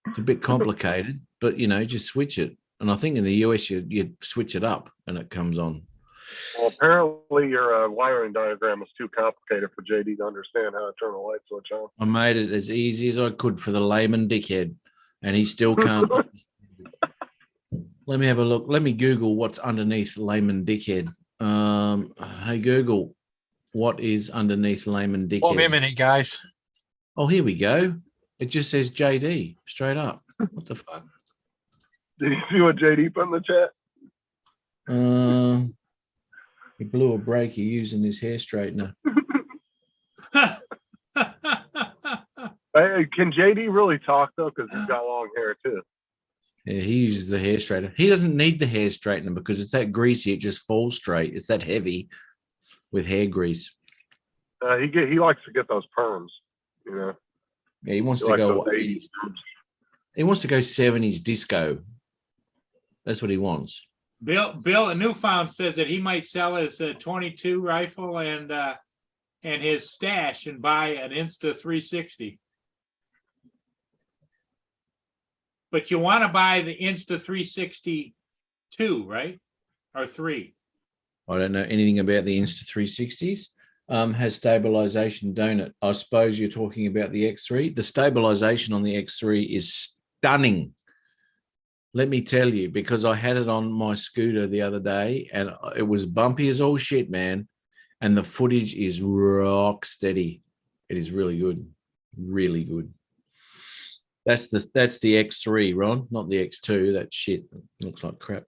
It's a bit complicated, but you know, just switch it. And I think in the US, you switch it up and it comes on. Well, apparently your wiring diagram is too complicated for JD to understand how to turn a light switch on. I made it as easy as I could for the layman dickhead, and he still can't. Let me have a look. Let me Google what's underneath layman dickhead. Hey Google, what is underneath layman dickhead? Wait a minute, guys. Oh, here we go. It just says JD straight up. What the fuck? Did you see what JD put in the chat? He blew a breaker using his hair straightener. Hey, can JD really talk though? Because he's got long hair too. Yeah, he uses the hair straightener. He doesn't need the hair straightener because it's that greasy. It just falls straight. It's that heavy with hair grease. He likes to get those perms. You know. Yeah, he wants He to likes go. those 80s perms. He wants to go 70s disco. That's what he wants. Bill Newfound says that he might sell his 22 rifle and his stash and buy an Insta360. But you want to buy the Insta360 2, right? Or 3? I don't know anything about the Insta360s. Has stabilization, don't it? I suppose you're talking about the X3. The stabilization on the X3 is stunning. Let me tell you, because I had it on my scooter the other day and it was bumpy as all shit, man. And the footage is rock steady. It is really good. Really good. That's the X3, Ron, not the X2. That shit looks like crap.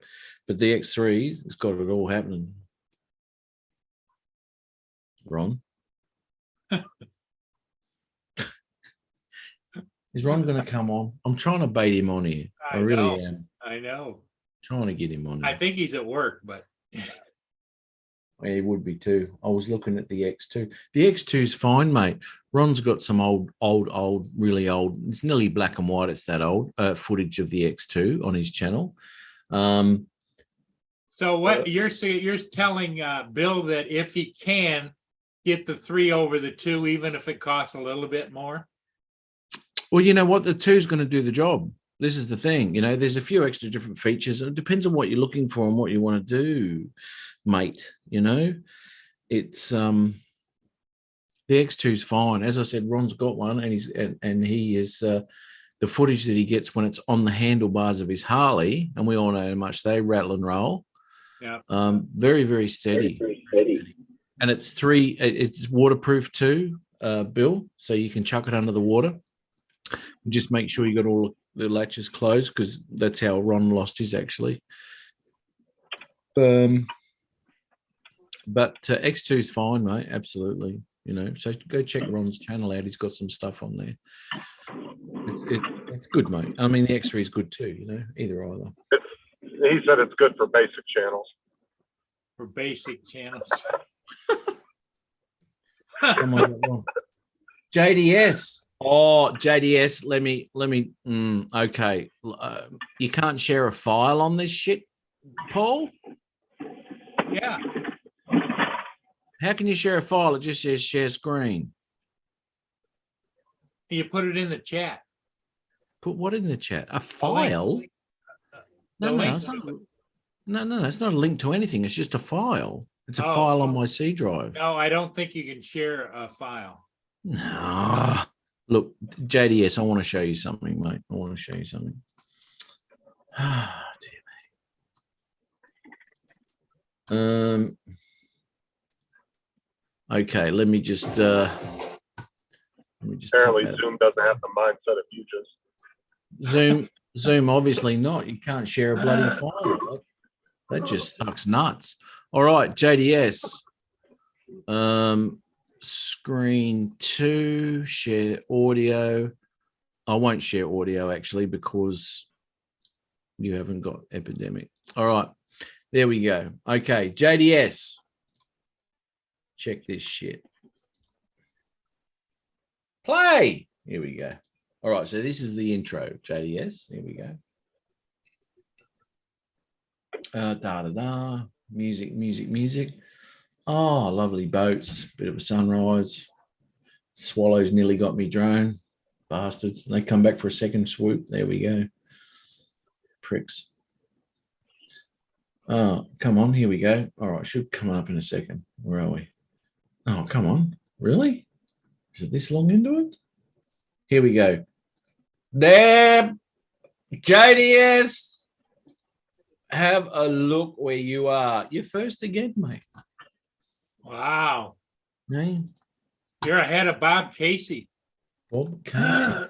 But the X3 has got it all happening. Ron? Is Ron going to come on? I'm trying to bait him on here. I really am. I know. Trying to get him on I here. think he's at work, but Yeah, he would be too. I was looking at the X2. The X2's fine, mate. Ron's got some old, really old, it's nearly black and white, it's that old, footage of the X2 on his channel. so what you're telling Bill that if he can get the 3 over the 2, even if it costs a little bit more? Well, you know what? The 2's going to do the job. This is the thing. You know, there's a few extra different features. It depends on what you're looking for and what you want to do, mate. You know, it's The X2 is fine. As I said, Ron's got one, and he is the footage that he gets when it's on the handlebars of his Harley, and we all know how much they rattle and roll. Yeah. Very, very steady. And it's waterproof too, Bill. So you can chuck it under the water. Just make sure you got all the latches closed, because that's how Ron lost his actually. But X2 is fine, mate. Absolutely. You know, so go check Ron's channel out. He's got some stuff on there. It's good, mate. I mean, the X3 is good too. You know, either. He said it's good for basic channels. For basic channels. Come on, Ron. JDS. Oh, JDS. Let me. Okay. You can't share a file on this shit, Paul. Yeah. How can you share a file? It just says share screen. You put it in the chat. Put what in the chat? A file? The No, link. it's not. No, it's not a link to anything. It's just a file. It's a Oh. file on my C drive. No, I don't think you can share a file. No. Look, JDS, I want to show you something, mate. I want to show you something. Ah, dear me. Okay, let me just Apparently, Zoom doesn't have the mindset of you just. Zoom, obviously not. You can't share a bloody file. That just sucks nuts. All right, JDS. Screen 2, share audio. I won't share audio actually because you haven't got Epidemic. All right, there we go. Okay, JDS. Check this shit. Play. Here we go. All right, so this is the intro, JDS. Here we go. Music. Oh, lovely boats. Bit of a sunrise. Swallows nearly got me drone. Bastards. They come back for a second swoop. There we go. Pricks. Oh, come on. Here we go. All right, should come up in a second. Where are we? Oh, come on. Really? Is it this long into it? Here we go. There, JDS. Have a look where you are. You're first again, mate. Wow. No, You're ahead of Bob Casey. Bob Casey.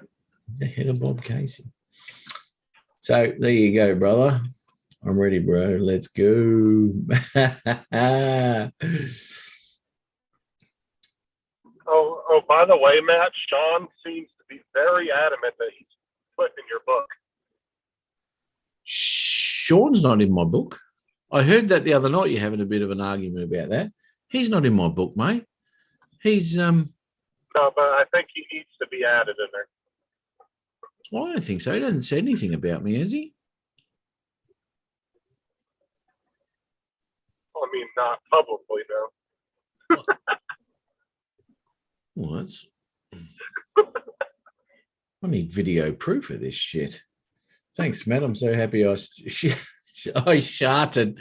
He's ahead of Bob Casey. So there you go, brother. I'm ready, bro. Let's go. Oh, by the way, Matt, Sean seems to be very adamant that he's put in your book. Sean's not in my book. I heard that the other night. You're having a bit of an argument about that. He's not in my book, mate. He's No, but I think he needs to be added in there. Well, I don't think so. He doesn't say anything about me, has he? I mean, not publicly, no. Well, that's. I need video proof of this shit. Thanks, Matt. I'm so happy I sharted.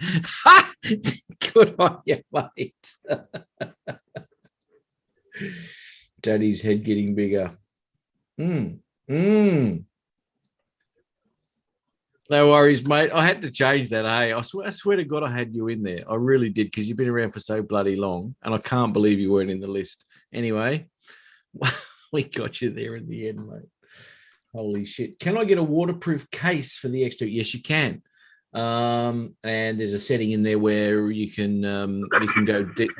Good on you, mate. Daddy's head getting bigger. No worries, mate. I had to change that, hey. I swear to God I had you in there. I really did, because you've been around for so bloody long, and I can't believe you weren't in the list. Anyway, we got you there in the end, mate. Holy shit. Can I get a waterproof case for the X2? Yes, you can. And there's a setting in there where you can go deep.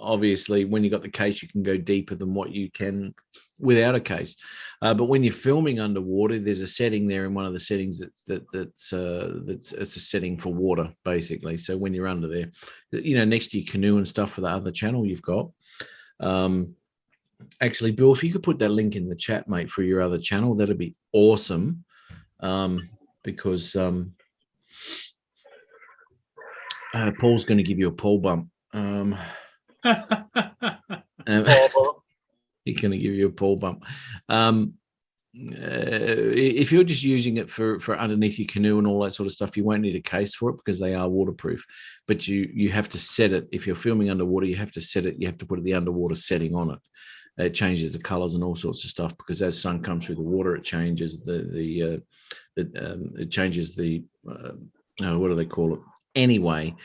Obviously, when you got the case, you can go deeper than what you can without a case. But when you're filming underwater, there's a setting there in one of the settings that's a setting for water, basically. So when you're under there, next to your canoe and stuff for the other channel you've got. Actually, Bill, if you could put that link in the chat, mate, for your other channel, that'd be awesome. Because Paul's going to give you a Paul bump. He's going to give you a Paul bump. If you're just using it for underneath your canoe and all that sort of stuff, you won't need a case for it because they are waterproof. But you have to set it. If you're filming underwater, you have to set it. You have to put the underwater setting on it. it changes the colors and all sorts of stuff, because as sun comes through the water, it changes it changes the what do they call it? Anyway,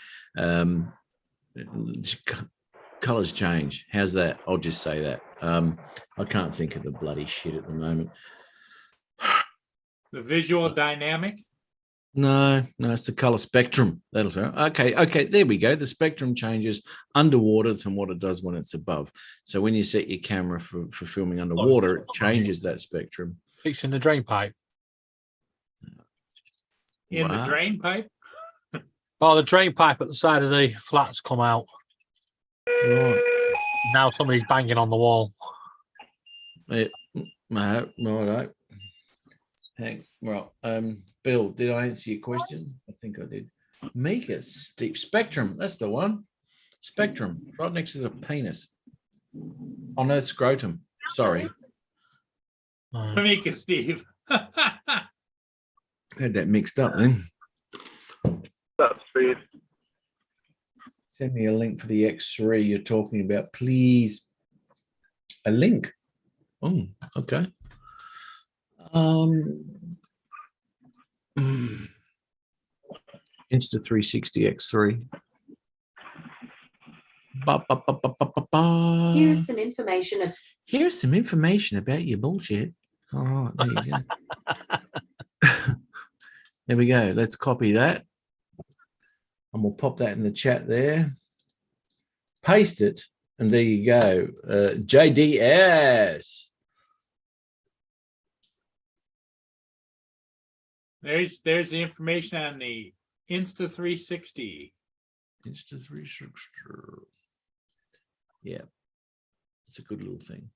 colors change. How's that? I'll just say that. I can't think of the bloody shit at the moment. The visual dynamic. No, it's the color spectrum. That'll say. Okay, there we go. The spectrum changes underwater than what it does when it's above. So when you set your camera for filming underwater, it changes that spectrum. It's in the drain pipe. In the Wow. drain pipe. Oh, the drain pipe at the side of the flat's come out. Right. Now somebody's banging on the wall. No, right. Bill, did I answer your question? I think I did. Mika, steep spectrum. That's the one. Spectrum, right next to the penis. Oh no, scrotum. Sorry, Mika, Steve. had that mixed up then. That's Steve. Send me a link for the X3 you're talking about, please. A link. Oh, okay. Insta360 X3. Here's some information. Here's some information about your bullshit. All right, there you go. There we go. Let's copy that. And we'll pop that in the chat there. Paste it. And there you go. JDS. There's the information on the Insta360. Insta360. Yeah. It's a good little thing.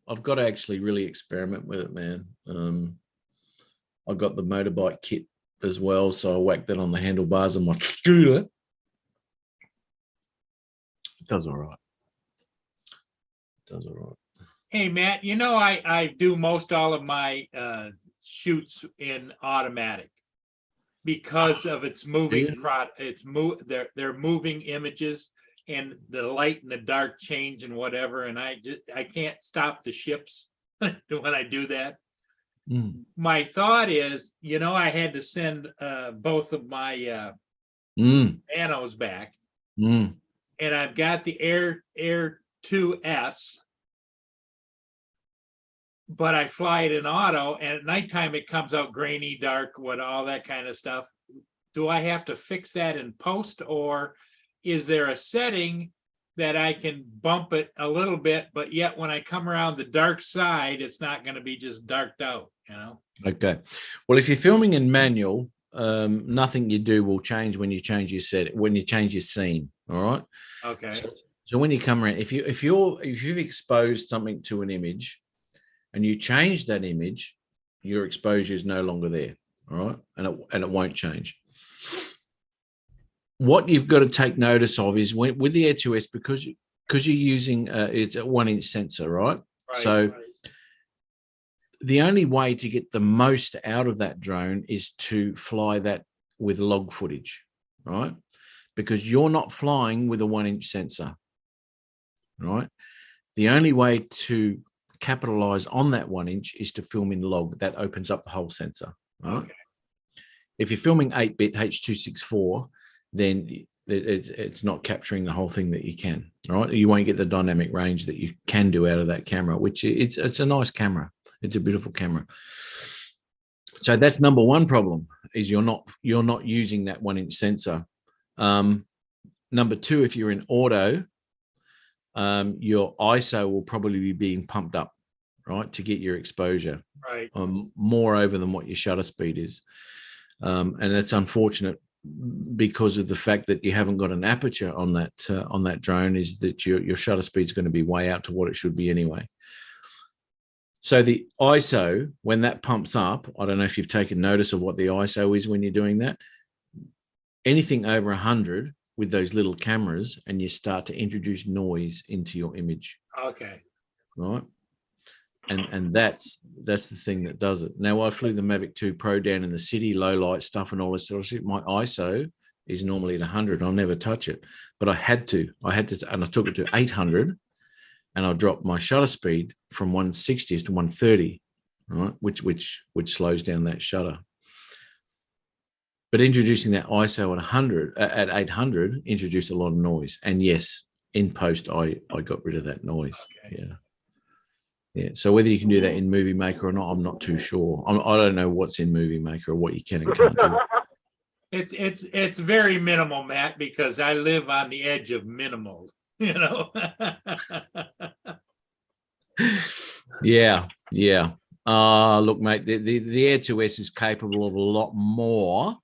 I've got to actually really experiment with it, man. I got the motorbike kit as well, so I whacked that on the handlebars of my scooter. It does all right. Hey, Matt, I do most all of my shoots in automatic because of its moving they're moving images, and the light and the dark change and whatever, and I can't stop the ships when I do that. My thought is, I had to send both of my Nanos back, and I've got the Air 2S, but I fly it in auto, and at nighttime it comes out grainy, dark, all that kind of stuff. Do I have to fix that in post, or is there a setting that I can bump it a little bit, but yet when I come around the dark side, it's not going to be just darked out, Okay. Well, if you're filming in manual, nothing you do will change when you change your scene. All right. Okay. So when you come around, if you've exposed something to an image and you change that image, your exposure is no longer there. All right. And it won't change. What you've got to take notice of is with the Air 2S, because you're using it's a 1-inch sensor, right? So the only way to get the most out of that drone is to fly that with log footage, right? Because you're not flying with a 1-inch sensor, right? The only way to capitalize on that 1-inch is to film in log. That opens up the whole sensor, right? Okay. If you're filming 8-bit H.264, then it's not capturing the whole thing that you can, right? You won't get the dynamic range that you can do out of that camera, which it's a nice camera. It's a beautiful camera. So that's number one problem, is you're not using that 1-inch sensor. Number two, if you're in auto, your ISO will probably be being pumped up, right, to get your exposure, Right. more over than what your shutter speed is. And that's unfortunate because of the fact that you haven't got an aperture on that drone, is that your shutter speed is going to be way out to what it should be anyway. So the ISO, when that pumps up, I don't know if you've taken notice of what the ISO is when you're doing that. Anything over 100 with those little cameras, and you start to introduce noise into your image. Okay. Right. And that's the thing that does it. Now, I flew the Mavic 2 Pro down in the city, low light stuff and all this sort of shit. My ISO is normally at 100. I'll never touch it, but I had to, and I took it to 800, and I'll drop my shutter speed from 160 to 130, right? Which slows down that shutter. But introducing that ISO at 100 at 800 introduced a lot of noise. And yes, in post, I got rid of that noise. Okay. Yeah. So whether you can do that in Movie Maker or not, I'm not too sure. I don't know what's in Movie Maker or what you can and can't do. It's very minimal, Matt, because I live on the edge of minimal, you know. Yeah. Look, mate, the Air 2S is capable of a lot more.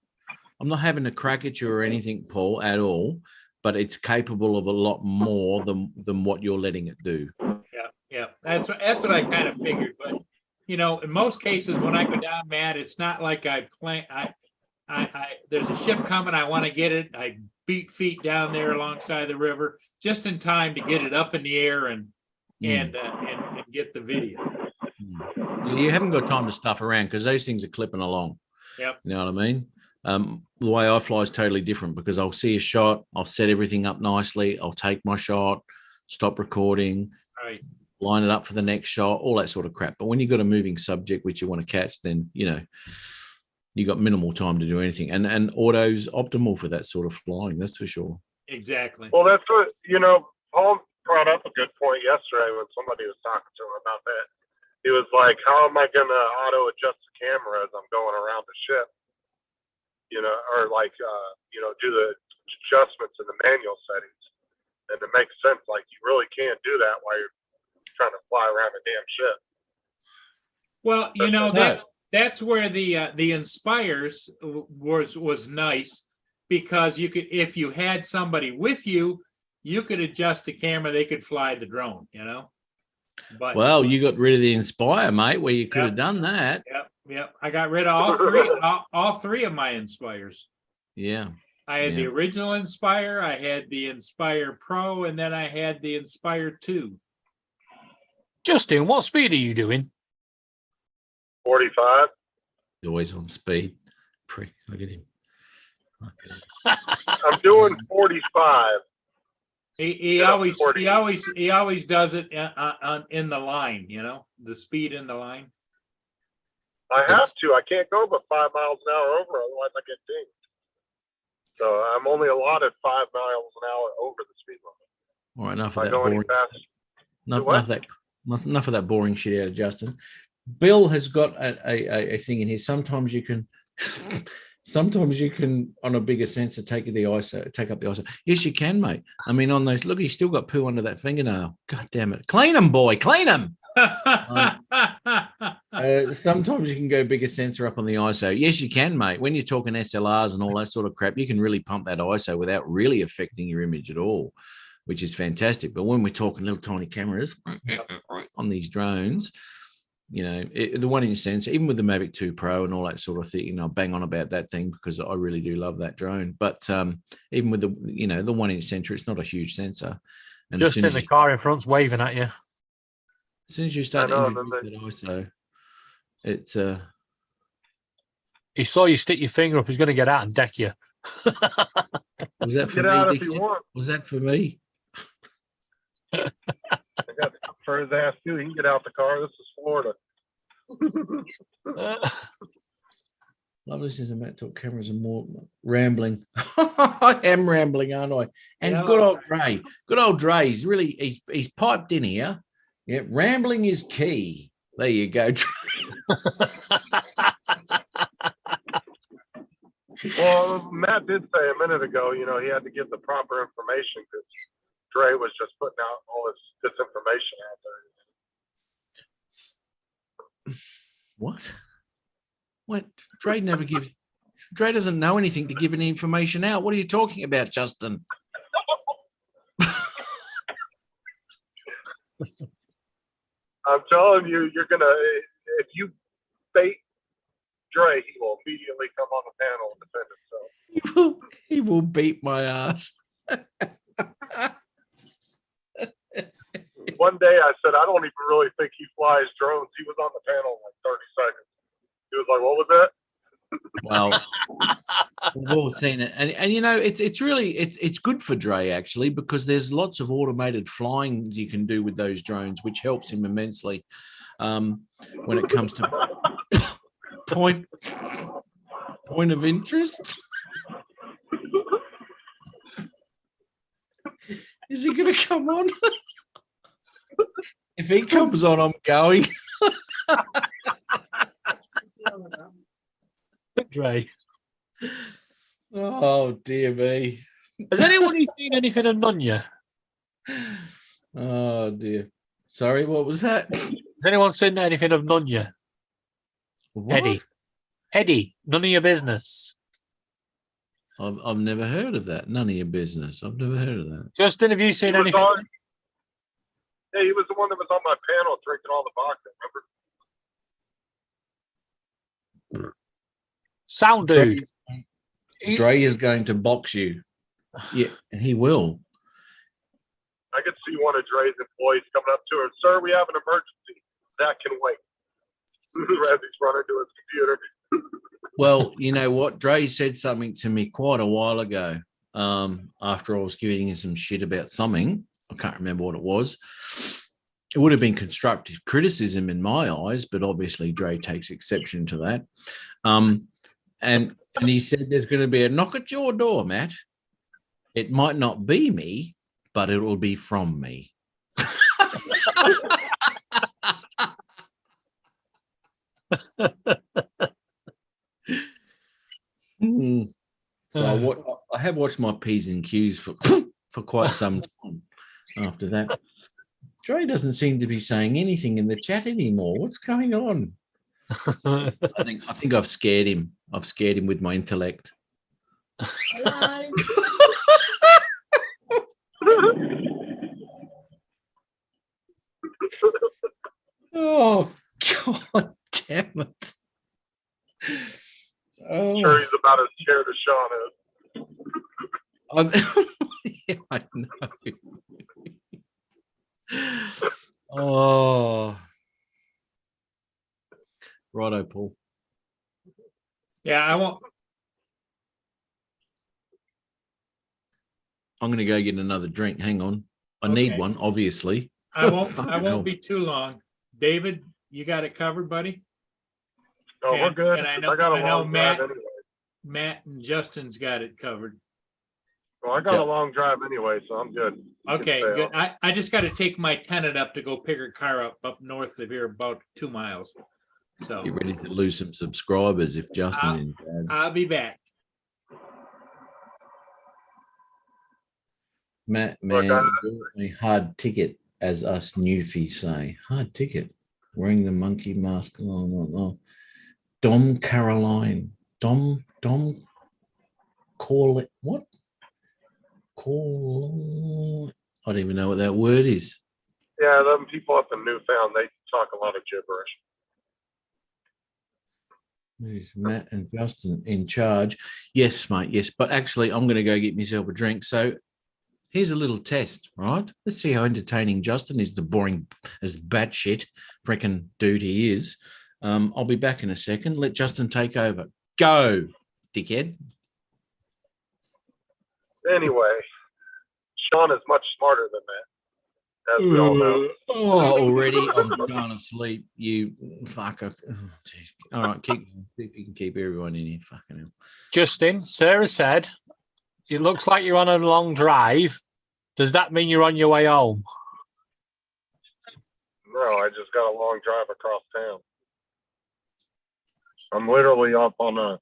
I'm not having a crack at you or anything, Paul, at all, but it's capable of a lot more than what you're letting it do. Yeah. That's what I kind of figured. But you know, in most cases, when I go down, Matt, it's not like I plan. There's a ship coming. I want to get it. I beat feet down there alongside the river just in time to get it up in the air and get the video. You haven't got time to stuff around because those things are clipping along. Yep. You know what I mean? The way I fly is totally different because I'll see a shot, I'll set everything up nicely, I'll take my shot, stop recording, Right. line it up for the next shot, all that sort of crap. But when you've got a moving subject which you want to catch, then you know you got minimal time to do anything. And auto's optimal for that sort of flying, that's for sure. Exactly. Well, that's what, Paul brought up a good point yesterday when somebody was talking to him about that. He was like, how am I going to auto adjust the camera as I'm going around the ship? Or do the adjustments in the manual settings. And it makes sense. Like, you really can't do that while you're trying to fly around a damn ship. Well, you know, that's where the Inspires was nice because you could, if you had somebody with you, you could adjust the camera, they could fly the drone, you know. But well, you got rid of the Inspire, mate, where you could have done that. Yep. I got rid of all three of my Inspires. Yeah. I had the original Inspire, I had the Inspire Pro, and then I had the Inspire 2. Justin, what speed are you doing? 45. Always on speed. Prick. Look at him. I'm doing 45. He always does it in the line, you know, the speed in the line. I have to. I can't go but 5 miles an hour over, otherwise I get dinged. So I'm only allotted 5 miles an hour over the speed limit. All right, enough If of I that go any boring. fast, Enough of that boring shit out of Justin. Bill has got a thing in here. Sometimes you can on a bigger sensor take up the ISO. Yes, you can, mate. I mean, on those, look, he's still got poo under that fingernail. God damn it. Clean him, boy. Clean him. Sometimes you can go bigger sensor up on the ISO. Yes, you can, mate. When you're talking SLRs and all that sort of crap, you can really pump that ISO without really affecting your image at all, which is fantastic. But when we're talking little tiny cameras on these drones, you know, the 1-inch sensor, even with the Mavic 2 Pro and all that sort of thing, you know, bang on about that thing because I really do love that drone. But even with the 1-inch sensor, it's not a huge sensor. And Just in the car in front's waving at you. As soon as you start to introduce that ISO, it's He saw you stick your finger up, he's going to get out and deck you. was that for get out me? if you want. Was that for me? I got for his ass too. He can get out the car. This is Florida. Love listening to Matt talk cameras and more rambling. I am rambling, aren't I? And Yeah. good old Dre. He's piped in here. Yeah, rambling is key. There you go. Well, Matt did say a minute ago, he had to give the proper information because Dre was just putting out all this disinformation out there. What? Dre never gives. Dre doesn't know anything to give any information out. What are you talking about, Justin? I'm telling you, if you bait Dre, he will immediately come on the panel and defend himself. He will beat my ass. One day I said, I don't even really think he flies drones. He was on the panel in like 30 seconds. He was like, what was that? Well, we've all seen it, and you know it's really it's good for Dre actually because there's lots of automated flying you can do with those drones, which helps him immensely when it comes to point of interest. Is he going to come on? If he comes on, I'm going. Dre. Oh dear me. Has anyone seen anything of Nunya? Oh dear. Sorry, what was that? Has anyone seen anything of Nunya? What? Eddie, none of your business. I've never heard of that. None of your business. I've never heard of that. Justin, have you He seen was anything? on- Yeah, he was the one that was on my panel drinking all the vodka. Remember? Sound dude. Dre is going to box you. Yeah, he will. I could see one of Dre's employees coming up to her, "Sir, we have an emergency. That can wait." As he's running to his computer. Well, you know what? Dre said something to me quite a while ago. After I was giving him some shit about something, I can't remember what it was. It would have been constructive criticism in my eyes, but obviously Dre takes exception to that. And he said, "There's going to be a knock at your door, Matt. It might not be me, but it will be from me." So I have watched my P's and Q's for quite some time after that. Dre doesn't seem to be saying anything in the chat anymore. What's going on? I think I've scared him. I've scared him with my intellect. Hello. Oh God damn it. I'm sure he's about as scared as Sean is. Yeah, I know. Oh. Righto, Paul. Yeah, I won't. I'm going to go get another drink. Hang on. I Okay. need one, obviously. I won't. Fucking I hell. won't be too long. David, you got it covered, buddy. Oh, we're And- good. and I I know- got a I know long drive Matt- anyway. Matt and Justin's got it covered. Well, I got Yeah. a long drive anyway, so I'm good. You can Okay, stay good. on. I just got to take my tenant up to go pick her car up north of here, about 2 miles. So Get ready to lose some subscribers if Justin's in bad. I'll be back. Matt, Look, man, you're a hard ticket, as us newfies say. Hard ticket. Wearing the monkey mask. Oh. Dom Caroline. Dom call it what? Call I don't even know what that word is. Yeah, them people up in Newfound, they talk a lot of gibberish. Is Matt and Justin in charge? Yes, mate. Yes, but actually, I'm going to go get myself a drink. So here's a little test, right? Let's see how entertaining Justin is. The boring as batshit freaking dude he is. I'll be back in a second. Let Justin take over. Go, dickhead. Anyway, Sean is much smarter than that, as we all know. Oh, already I'm going to sleep. You fucker. Oh, geez. All right, keep. See if you can keep everyone in here. Fucking hell. Justin, Sarah said, it looks like you're on a long drive. Does that mean you're on your way home? No, I just got a long drive across town. I'm literally up on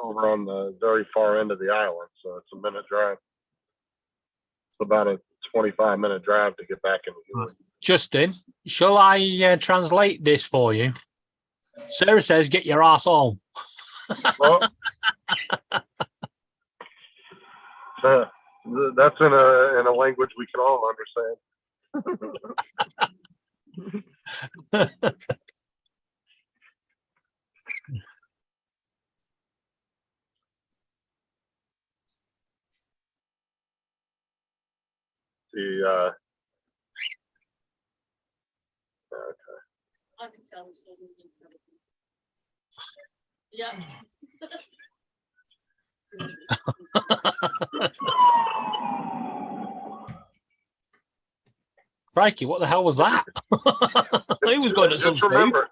over on the very far end of the island, so it's a minute drive. It's about a 25-minute drive to get back into Ely. Justin, shall I translate this for you? Sarah says, get your ass home. Well, that's in a language we can all understand. The I can tell it's all moving. Yeah. Crikey, what the hell was that? He was going at some Just speed. remember,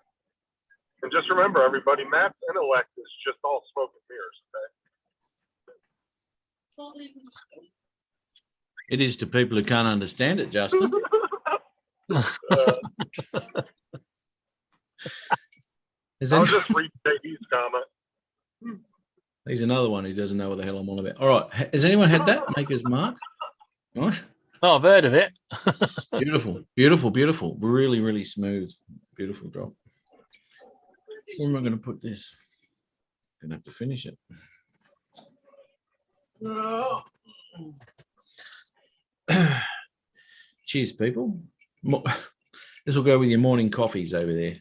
and just remember, everybody, Matt's intellect is just all smoke and mirrors. It is to people who can't understand it, Justin. Is I'll any- just read JD's comment. He's another one who doesn't know what the hell I'm on about. All right. Has anyone had that? Maker's Mark? Right. Oh, I've heard of it. Beautiful, beautiful, beautiful. Really, really smooth. Beautiful drop. Where am I going to put this? Gonna have to finish it. Cheers, people. This will go with your morning coffees over there.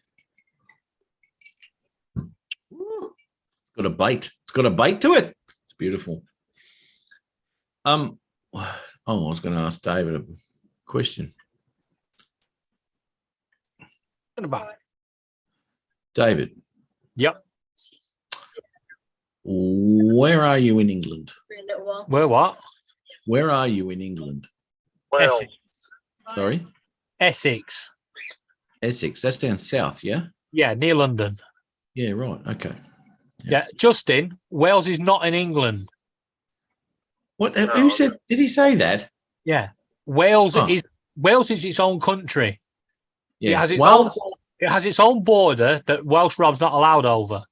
It's got a bite. It's got a bite to it. It's beautiful. Oh, I was going to ask David a question. David. Yep. Where are you in England? Where what? Where are you in England? Well, Essex. Sorry? Essex. Essex. That's down south, yeah? Yeah, near London. Yeah, right. Okay. Yeah, Justin, Wales is not in England. What? No, Who said? Did he say that? Yeah, Wales Oh. is its own country. Yeah. It has its Wales- own. It has its own border that Welsh Rob's not allowed over.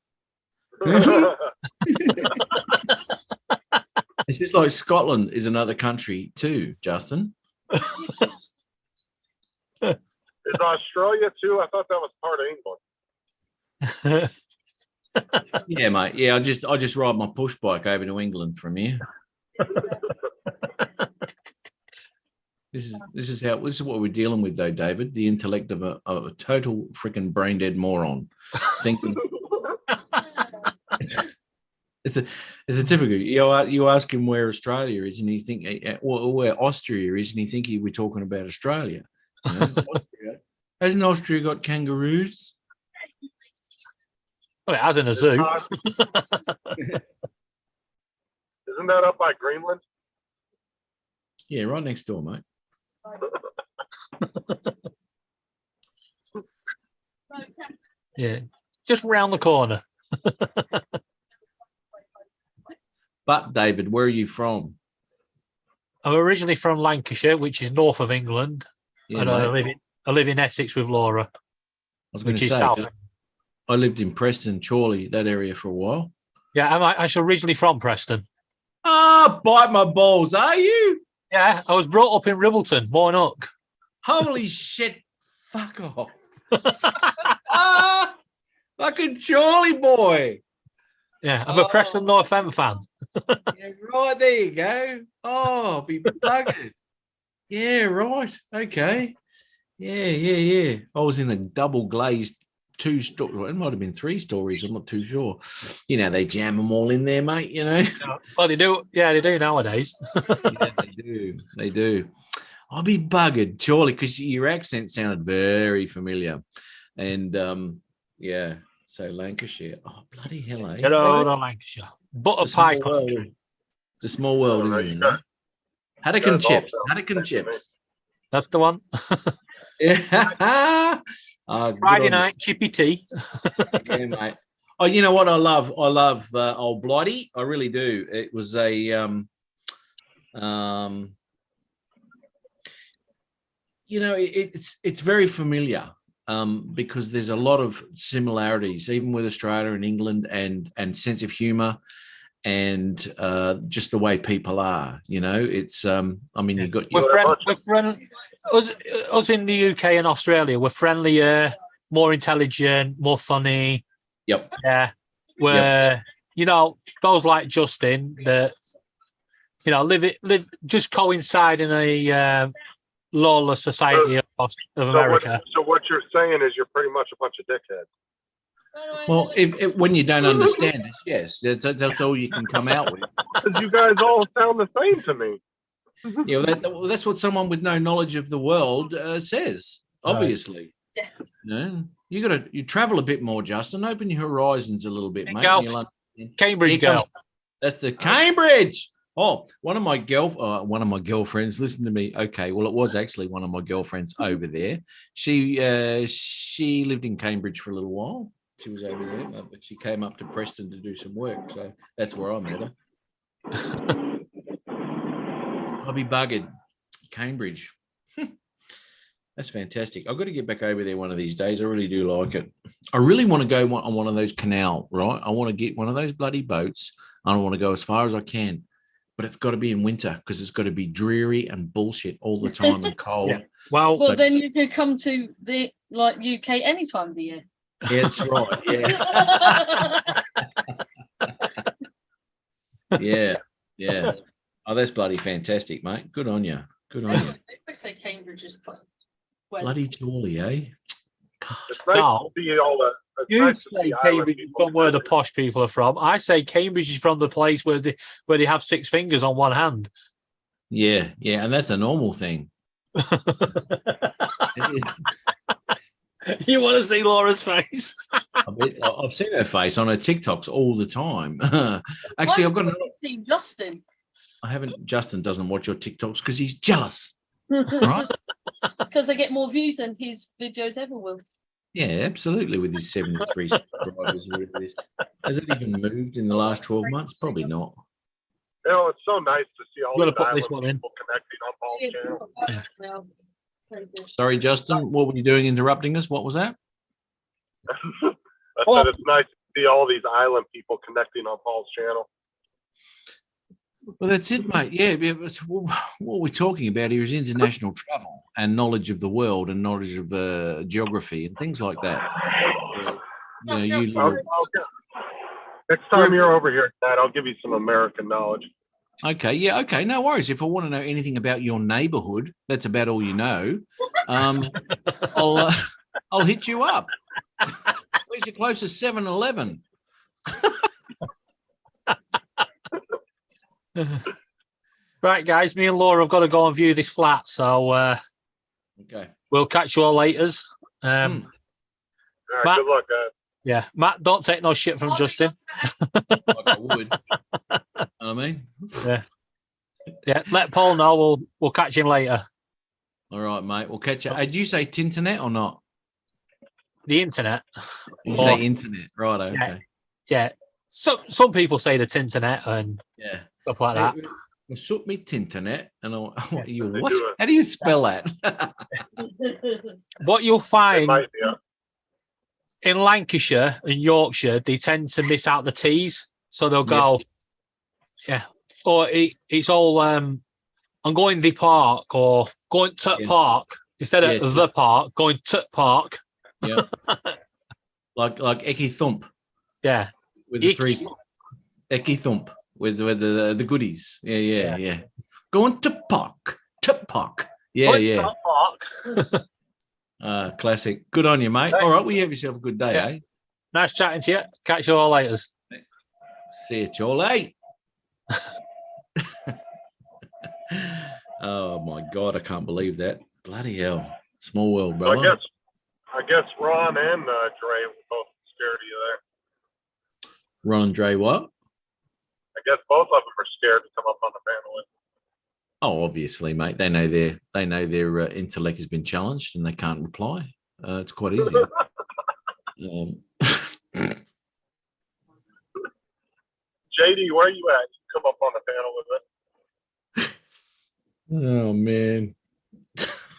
It's just like Scotland is another country too, Justin. is Australia too? I thought that was part of England. Yeah, mate. Yeah, I just ride my push bike over to England from here. This is what we're dealing with, though, David. The intellect of a total freaking brain dead moron, thinking. It's a typical. You ask him where Australia is, and you think, or where Austria is, and you think we're talking about Australia. You know? Austria. Hasn't Austria got kangaroos? Well, it has in a zoo. Isn't that up by Greenland? Yeah, right next door, mate. Yeah, just round the corner. But David, where are you from? I'm originally from Lancashire, which is north of England, Yeah, and I mate. live in Essex with Laura, I was going which to is say, south. I lived in Preston, Chorley, that area for a while. Yeah, I'm actually originally from Preston. Ah, bite my balls, are you? Yeah, I was brought up in Ribbleton, Moornock. Holy shit. Fuck off. Ah, fucking Chorley boy. Yeah, I'm a Preston North End fan. Yeah, right, there you go. Oh, be buggered. Yeah, right. Okay. Yeah. I was in a double glazed 2-story. It might have been 3 stories. I'm not too sure. You know, they jam them all in there, mate. You know. Well, they do. Yeah, they do nowadays. Yeah, they do. They do. I'll be buggered, surely, because your accent sounded very familiar. And yeah, so Lancashire. Oh, bloody hell, eh? Good old Lancashire. Butter It's a pie small world. country. It's a small world, Oh, no, isn't you it? got- Haddock you and guys all chips. sound Haddock and the same to me. chips. That's the one. Yeah. Oh, good Friday on night, chippy tea. you. Yeah, mate. Oh, you know what I love? I love Old Blighty. I really do. It was a you know, it's very familiar because there's a lot of similarities, even with Australia and England, and sense of humour, and just the way people are. You know, it's I mean, you've got We're friendly. Us in the UK and Australia, we're friendlier, more intelligent, more funny. Yep. Yeah. Where you know those like Justin that you know live just coincide in a lawless society of America. So what you're saying is you're pretty much a bunch of dickheads. well, if when you don't understand it, yes, that's all you can come out with. Because you guys all sound the same to me. Yeah, well, that's what someone with no knowledge of the world says. Right. Obviously, Yeah. You travel a bit more, Justin. Open your horizons a little bit, mate. Girl. You'll Cambridge Here girl. comes- That's the Cambridge. Oh, one of my girlfriends. Listen to me. Okay, well, it was actually one of my girlfriends over there. She lived in Cambridge for a little while. She was over there, but she came up to Preston to do some work. So that's where I met her. I'll be buggered. Cambridge. That's fantastic. I've got to get back over there one of these days. I really do like it. I really want to go on one of those canal, right? I want to get one of those bloody boats. I don't want to go as far as I can, but it's got to be in winter because it's got to be dreary and bullshit all the time and cold. Yeah. Well, Well, So- then you could come to the UK any time of the year. Yeah, that's right. Yeah. Yeah. Yeah. Oh, that's bloody fantastic, mate. Good on you. Good on you. I say Cambridge is well, Bloody jolly, eh? It's nice No. to see all the. it's you nice to say see island Cambridge is people from where the connected. posh people are from. I say Cambridge is from the place where they have 6 fingers on one hand. Yeah. Yeah. And that's a normal thing. You want to see Laura's face? I've seen her face on her TikToks all the time. Actually, I've got another. Team Justin. I haven't. Justin doesn't watch your TikToks because he's jealous, right? Because they get more views than his videos ever will. Yeah, absolutely. With his 73 subscribers, or whatever it is. Has it even moved in the last 12 months? Probably not. You know, it's so nice to see all You gotta these put this island one in. people connecting on Paul's channel. Well, very good. Sorry, Justin. What were you doing interrupting us? What was that? I said it's nice to see all these island people connecting on Paul's channel. Well, that's it, mate. Yeah, what we're talking about here is international travel and knowledge of the world and knowledge of geography and things like that. You little- Next time you're over here, Dad, I'll give you some American knowledge. Okay, yeah, okay, no worries. If I want to know anything about your neighbourhood, that's about all you know. I'll hit you up. Where's your closest 7-Eleven? Right, guys, me and Laura have got to go and view this flat, so Okay. we'll catch you all later. All right, Matt- good luck, guys. Yeah, Matt, don't take no shit from Justin. Like I would. You know what I mean? Yeah, let Paul know. We'll catch him later. All right, mate. We'll catch you. Did you say Tinternet or not? The internet. Did you Oh. say internet? Right, okay. Yeah, some people say the internet and Yeah. stuff like that. Well, shoot me Tinternet. And you They what? do it. How do you spell that? What you'll It find might be. in Lancashire and Yorkshire, they tend to miss out the T's, so they'll go, yeah. Or it's all I'm going the park or going to Yeah. park instead of Yeah. the park, going to park. Yeah. like Eki Thump Yeah, with the Icky. three Eki Thump with the goodies. Yeah. Going to park. Yeah, Going yeah. to park. Classic. Good on you, mate. All right, well, you have yourself a good day, Yeah. eh? Nice chatting to you. Catch you all later. See you, Charlie. Oh my God, I can't believe that. Bloody hell. Small world, So brother. I guess Ron and Dre were both scared of you there. Ron and Dre, what? I guess both of them are scared to come up on the panel with. Oh, obviously, mate. They know their intellect has been challenged and they can't reply. It's quite easy. JD, where are you at? You come up on the panel with it. Oh man.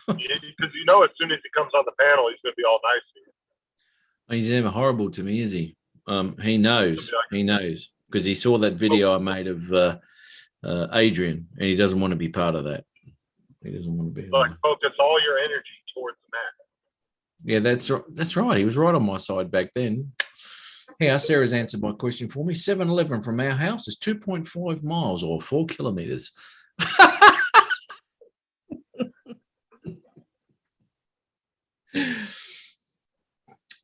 Because you know as soon as he comes on the panel, he's going to be all nice to you. He's never horrible to me, is he? He knows. He knows because he saw that video I made of Adrian, and he doesn't want to be part of that. He doesn't want to be. Like, focus all your energy towards that. Yeah, that's right. He was right on my side back then. Yeah, Sarah's answered my question for me. 7-Eleven from our house is 2.5 miles or 4 kilometers.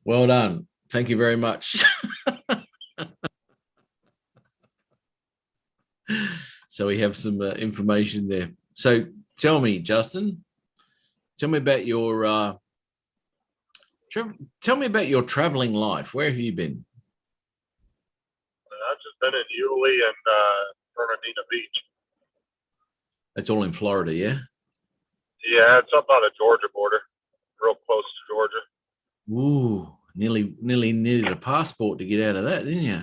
Well done. Thank you very much. So we have some information there. So tell me, Justin, tell me about your Tell me about your traveling life. Where have you been? I've just been in Yulee and Bernardino Beach. That's all in Florida, yeah? Yeah, it's up on the Georgia border, real close to Georgia. Ooh, nearly needed a passport to get out of that, didn't you?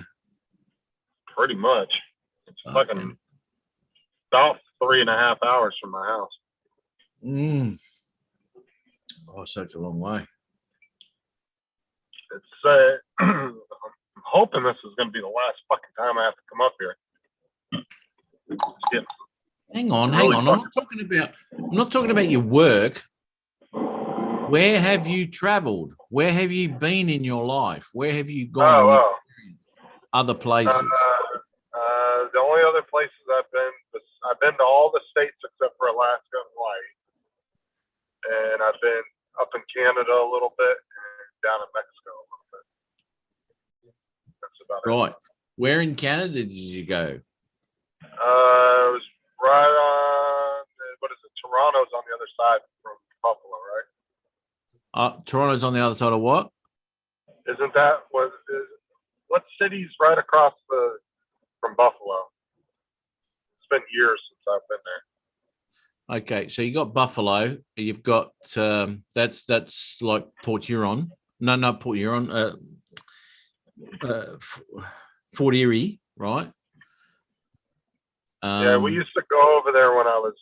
Pretty much. It's Okay. fucking about 3.5 hours from my house. Oh, such a long way. It's I'm hoping this is going to be the last fucking time I have to come up here. It's getting Hang on. Really I'm not talking about your work. Where have you traveled? Where have you been in your life? Where have you gone? Other places. The only other places I've been to all the states except for Alaska and Hawaii, and I've been up in Canada a little bit and down in Mexico a little bit. That's about it. Right. Where in Canada did you go? It was right on, what is it? Toronto's on the other side from Buffalo, right? Toronto's on the other side of what? Isn't that what city's right across from Buffalo? It's been years since I've been there. Okay, so you got Buffalo. You've got that's like Port Huron. No, not Port Huron. Fort Erie, right? Yeah, we used to go over there when I was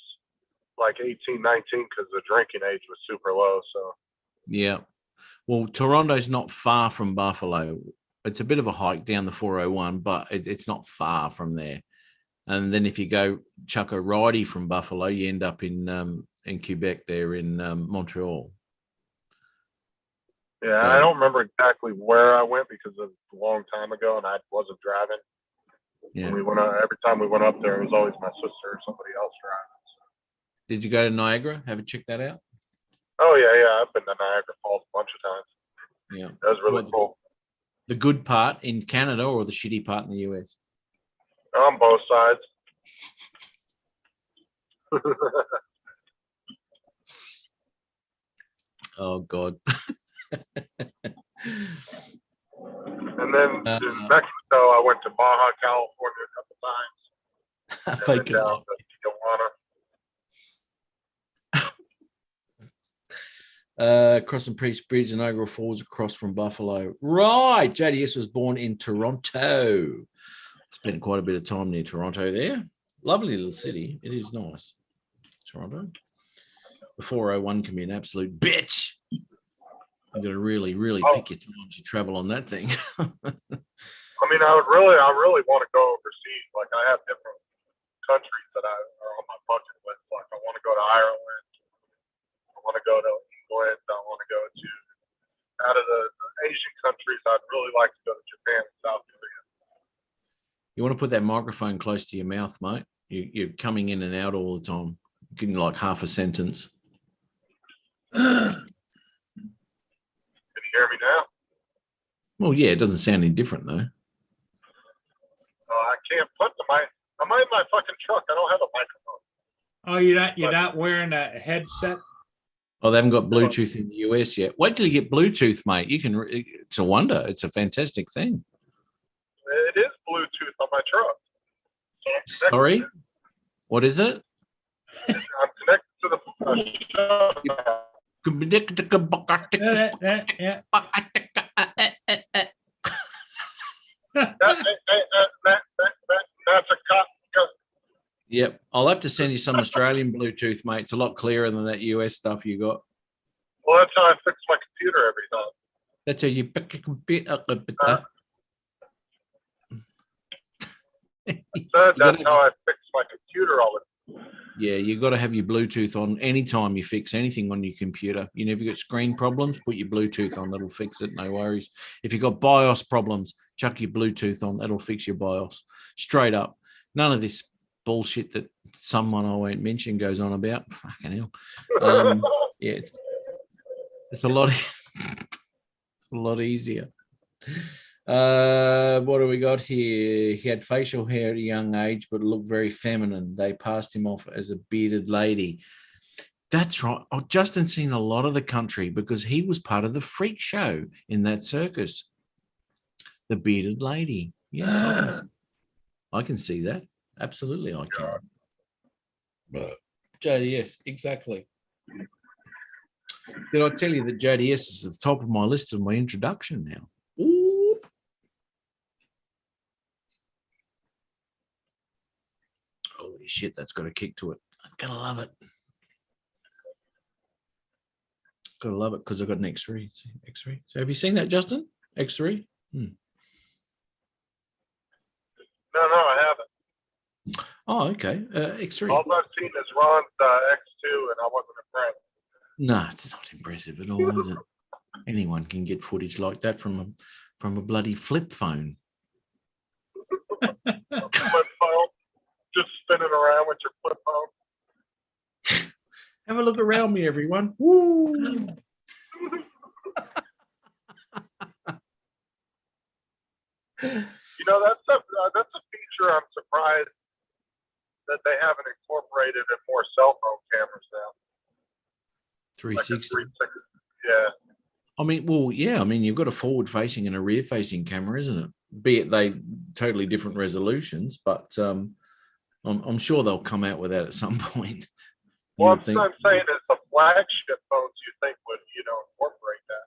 like 18, 19 because the drinking age was super low. So yeah. Well, Toronto's not far from Buffalo. It's a bit of a hike down the 401, but it's not far from there. And then if you go chuck a ridey from Buffalo, you end up in Quebec there in Montreal. yeah, So- I don't remember exactly where I went because it was a long time ago and I wasn't driving. Yeah. When we went out, every time we went up there, it was always my sister or somebody else driving. Did you go to Niagara? Have you checked that out? Oh yeah, I've been to Niagara Falls a bunch of times. Yeah. That was really Well, cool. The good part in Canada or the shitty part in the US? On both sides. Oh God. And then in Mexico, I went to Baja California a couple times. And Fake then it down up. to Tijuana. Crossing Peace Bridge and Niagara Falls across from Buffalo. Right. JDS was born in Toronto. Spent quite a bit of time near Toronto there. Lovely little city. It is nice. Toronto. The 401 can be an absolute bitch. You've got to really pick your times you travel on that thing. I mean, I really want to go overseas. Like I have different countries that are on my bucket list. Like I want to go to Ireland. I want to go to England. I want to go to out of the Asian countries. I'd really like to go to Japan and South Korea. You want to put that microphone close to your mouth, mate. You're coming in and out all the time, getting like half a sentence. Can you hear me now? Well, yeah, it doesn't sound any different though. I can't put the mic. I'm in my fucking truck. I don't have a microphone. Oh, you're not wearing a headset? Oh, they haven't got Bluetooth in the US yet. Wait till you get Bluetooth, mate. It's a wonder. It's a fantastic thing. It is Bluetooth on my truck. So I'm connected Sorry? to it. What is it? I'm connected to the show. Yeah. That's a cut. Yep. I'll have to send you some Australian Bluetooth, mate. It's a lot clearer than that US stuff you got. Well, that's how I fix my computer every time. That's how you pick a computer. That's how I fix my computer all the time. Yeah, you got to have your Bluetooth on anytime you fix anything on your computer. You never got screen problems, put your Bluetooth on. That'll fix it. No worries. If you've got BIOS problems, chuck your Bluetooth on. That'll fix your BIOS. Straight up. None of this bullshit that someone I won't mention goes on about. Fucking hell. Yeah, it's a lot. It's a lot easier. What do we got here? He had facial hair at a young age, but looked very feminine. They passed him off as a bearded lady. That's right. Oh, Justin's seen a lot of the country because he was part of the freak show in that circus. The bearded lady. Yes, I can see that. Absolutely, I can. JDS, exactly. Did I tell you that JDS is at the top of my list of my introduction now? Ooh. Holy shit, that's got a kick to it. I'm gonna love it. Gotta love it because I've got an X3. X3. So have you seen that, Justin? X3? No, I haven't. Oh, okay. X3. All I've seen is Ron's X2, and I wasn't impressed. No, it's not impressive at all, is it? Anyone can get footage like that from a bloody flip phone. Flip phone, just spinning around with your flip phone. Have a look around me, everyone. Woo! You know, that's a feature I'm surprised that they haven't incorporated in more cell phone cameras now. Like a 360. 360. Yeah. I mean, well, yeah. I mean, you've got a forward-facing and a rear-facing camera, isn't it? Be it they totally different resolutions, but I'm sure they'll come out with that at some point. Well, I'm saying is the flagship phones you think would, incorporate that,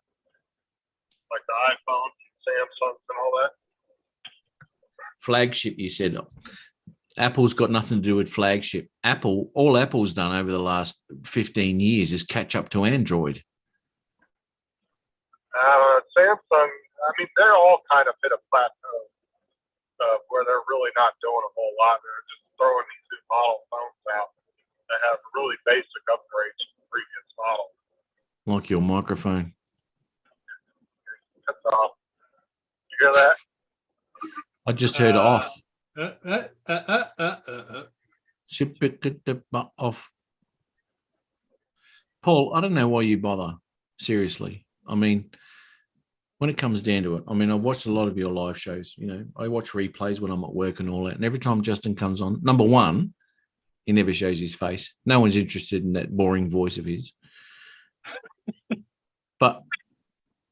like the iPhone, Samsungs, and all that. Flagship, you said. Apple's got nothing to do with flagship. All Apple's done over the last 15 years is catch up to Android. Samsung, I mean, they're all kind of hit a plateau where they're really not doing a whole lot. They're just throwing these new model phones out that have really basic upgrades from previous models. Like your microphone. That's off. You hear that? I just heard off. Ship it off. Paul, I don't know why you bother. Seriously. I mean, when it comes down to it, I mean, I've watched a lot of your live shows. I watch replays when I'm at work and all that. And every time Justin comes on, number one, he never shows his face. No one's interested in that boring voice of his. But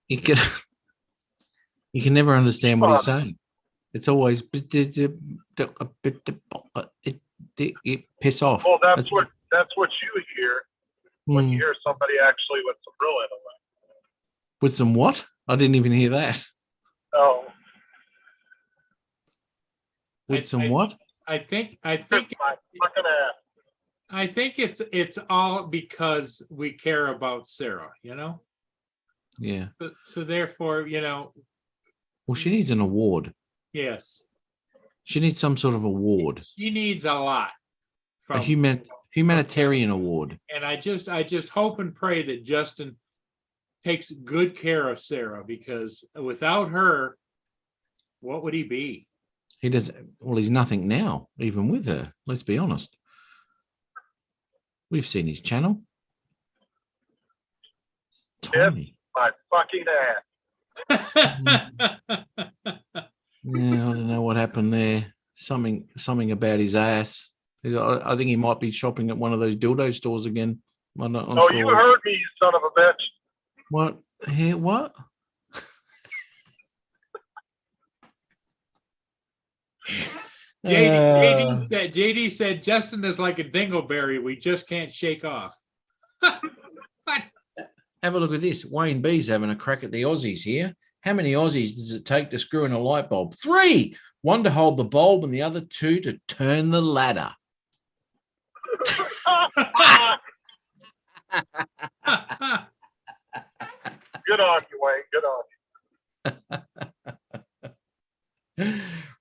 you can never understand what he's saying. It's always it piss off. Well, that's what you hear when you hear somebody actually with some real intellect. With some what? I didn't even hear that. Oh. With some what? I think My fucking ass. I think it's all because we care about Sarah, Yeah. So therefore, Well, she needs an award. yes, She needs some sort of award. she needs a lot A from, humanitarian award. and I just hope and pray that Justin takes good care of Sarah, because without her, what would he be? He does. Well, he's nothing now, even with her. Let's be honest. We've seen his channel. Tiny. My fucking ass. Yeah, I don't know what happened there. Something about his ass. I think he might be shopping at one of those dildo stores again. I'm Oh, sure. you heard me, you son of a bitch. What? Here? What? JD said Justin is like a dingleberry we just can't shake off. Have a look at this. Wayne B's having a crack at the Aussies here. How many Aussies does it take to screw in a light bulb? 3. 1 to hold the bulb and the other 2 to turn the ladder. Good on you, Wayne. Good on you.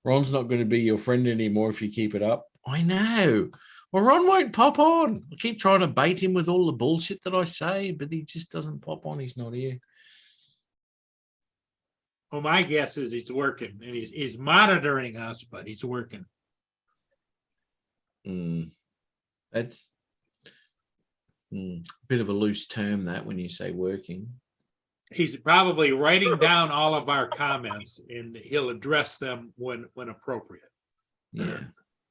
Ron's not going to be your friend anymore if you keep it up. I know. Well, Ron won't pop on. I keep trying to bait him with all the bullshit that I say, but he just doesn't pop on. He's not here. Well, my guess is he's working, and he's monitoring us, but he's working. That's a bit of a loose term, that, when you say working. He's probably writing down all of our comments, and he'll address them when appropriate. Yeah.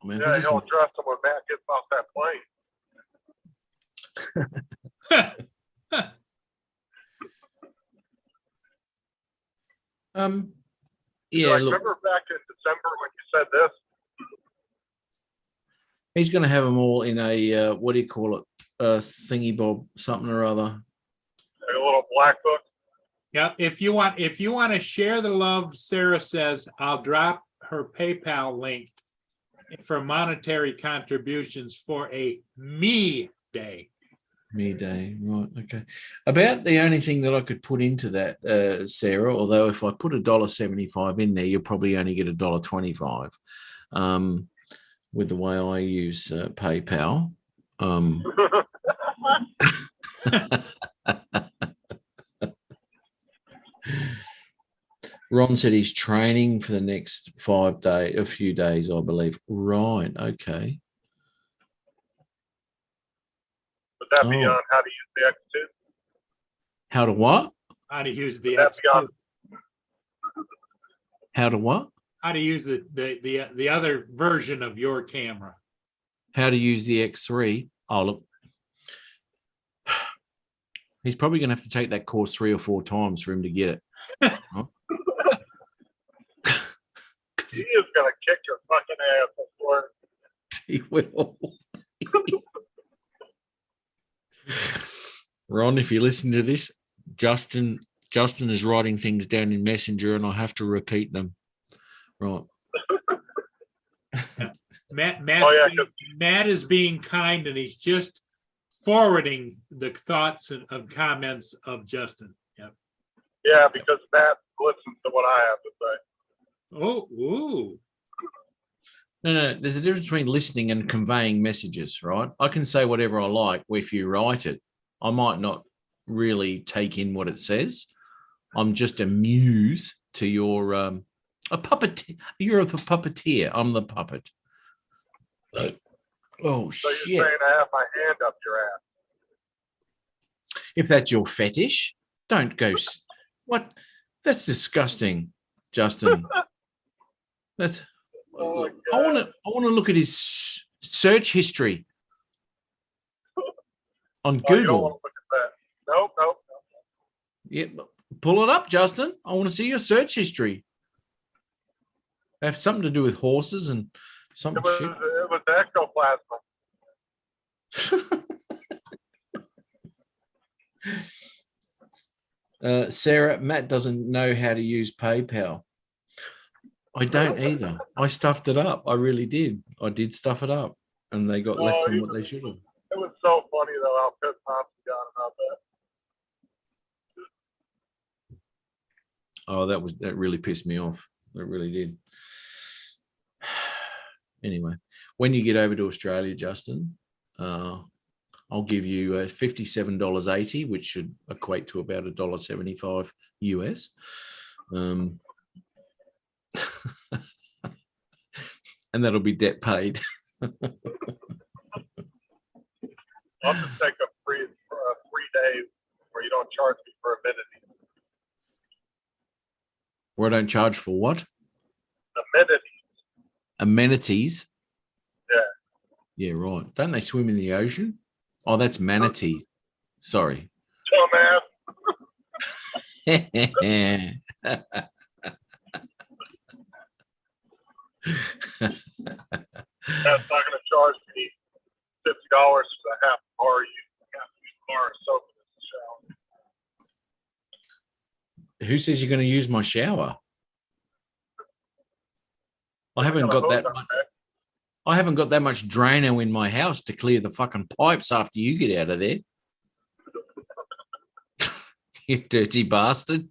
I mean, Yeah, he'll address them when Matt gets off that plane. Yeah, I look, remember back in December when you said this. he's going to have them all in a what do you call it? A thingy bob, something or other. Like a little black book. Yep. If you want to share the love, Sarah says, I'll drop her PayPal link for monetary contributions for a me day. Me day, right? Okay. About the only thing that I could put into that, Sarah. Although if I put $1.75 in there, you'll probably only get $1.25. With the way I use PayPal. Ron said he's training for the next a few days, I believe. Right. Okay. Would that be Oh. on how to use the X2? How to what? How to use the Would that be on? How to what? how to use the other version of your camera. How to use the X3. Oh, look. He's probably going to have to take that course 3 or 4 times for him to get it. He is gonna kick your fucking ass before. He will. Ron, if you listen to this, Justin is writing things down in Messenger and I have to repeat them. Right. Matt is being kind and he's just forwarding the thoughts and comments of Justin. Yep. Yeah, because Matt listens to what I have to say. Oh, ooh. No. There's a difference between listening and conveying messages, right? I can say whatever I like. If you write it, I might not really take in what it says. I'm just a muse to your a puppeteer. You're the puppeteer. I'm the puppet. Oh So shit! you're saying I have my hand up your ass? If that's your fetish, don't go. What? That's disgusting, Justin. That's. Oh, I want to look at his search history on Oh, you don't Google. want to look at that. Nope. Yeah, pull it up, Justin. I want to see your search history. Have something to do with horses and some It was shit. ectoplasma. Sarah, Matt doesn't know how to use PayPal. I don't either. I stuffed it up. I really did. I did stuff it up, and they got less than what they should have. It was so funny though how pissed off he got about that. Oh, that really pissed me off. It really did. Anyway, when you get over to Australia, Justin, I'll give you $57.80, which should equate to about $1.75 US. And that'll be debt paid. I'll just take a free 3 days where you don't charge me for amenities. Where I don't charge for what? Amenities. Amenities? Yeah. Yeah, right. Don't they swim in the ocean? Oh, that's manatee. Sorry. Dumbass. That's not going to charge me $50 for the half bar bar of soap in the shower. Who says you're going to use my shower? I haven't got that much. I haven't got that much Drano in my house to clear the fucking pipes after you get out of there. You dirty bastard.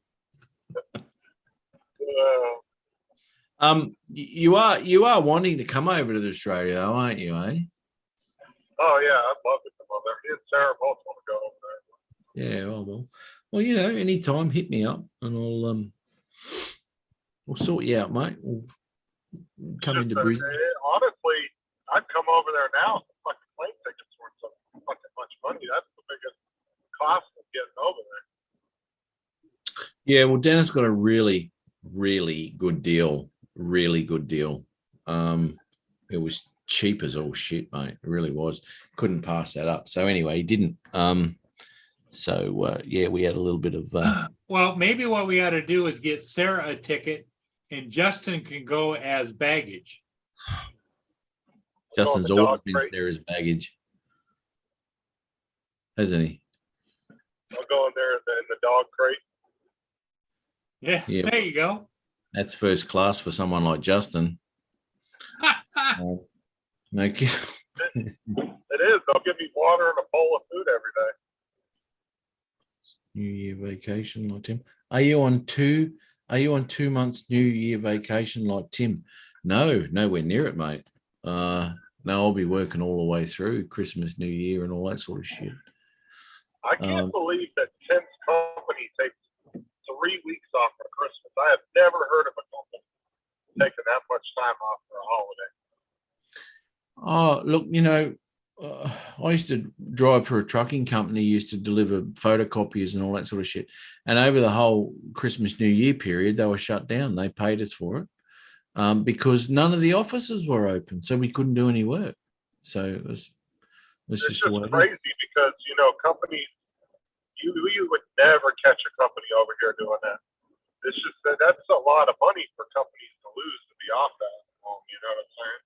You are wanting to come over to Australia, though, aren't you, eh? Oh yeah, I'd love to come over there. Me and Sarah both want to go over there. Yeah, well, you know, anytime, hit me up and we'll sort you out, mate. We'll come into Brisbane. Honestly, I'd come over there now. The fucking plane tickets weren't so fucking much money. That's the biggest cost of getting over there. Yeah, well, Dennis got a really, really good deal. Really good deal. It was cheap as all shit, mate. It really was. Couldn't pass that up. So anyway, he didn't. So yeah, we had a little bit of Well, maybe what we ought to do is get Sarah a ticket and Justin can go as baggage. Justin's the always dog been crate. there as baggage, hasn't he? I'll go in there in the dog crate. Yeah, Yeah. there you go. That's first class for someone like Justin. No kid. It is. They'll give me water and a bowl of food every day. New Year vacation like Tim. Are you on 2 months New Year vacation like Tim? No, nowhere near it, mate. No, I'll be working all the way through Christmas, New Year, and all that sort of shit. I can't believe that Tim's company takes 3 weeks off for Christmas. I have never heard of a company taking that much time off for a holiday. Oh, look, I used to drive for a trucking company, used to deliver photocopiers and all that sort of shit. And over the whole Christmas, New Year period, they were shut down. They paid us for it because none of the offices were open. So we couldn't do any work. So it was It's just just the way it is. crazy because, companies, you would never catch a company over here doing that. It's just that's a lot of money for companies to lose to be off that long. You know what I'm saying?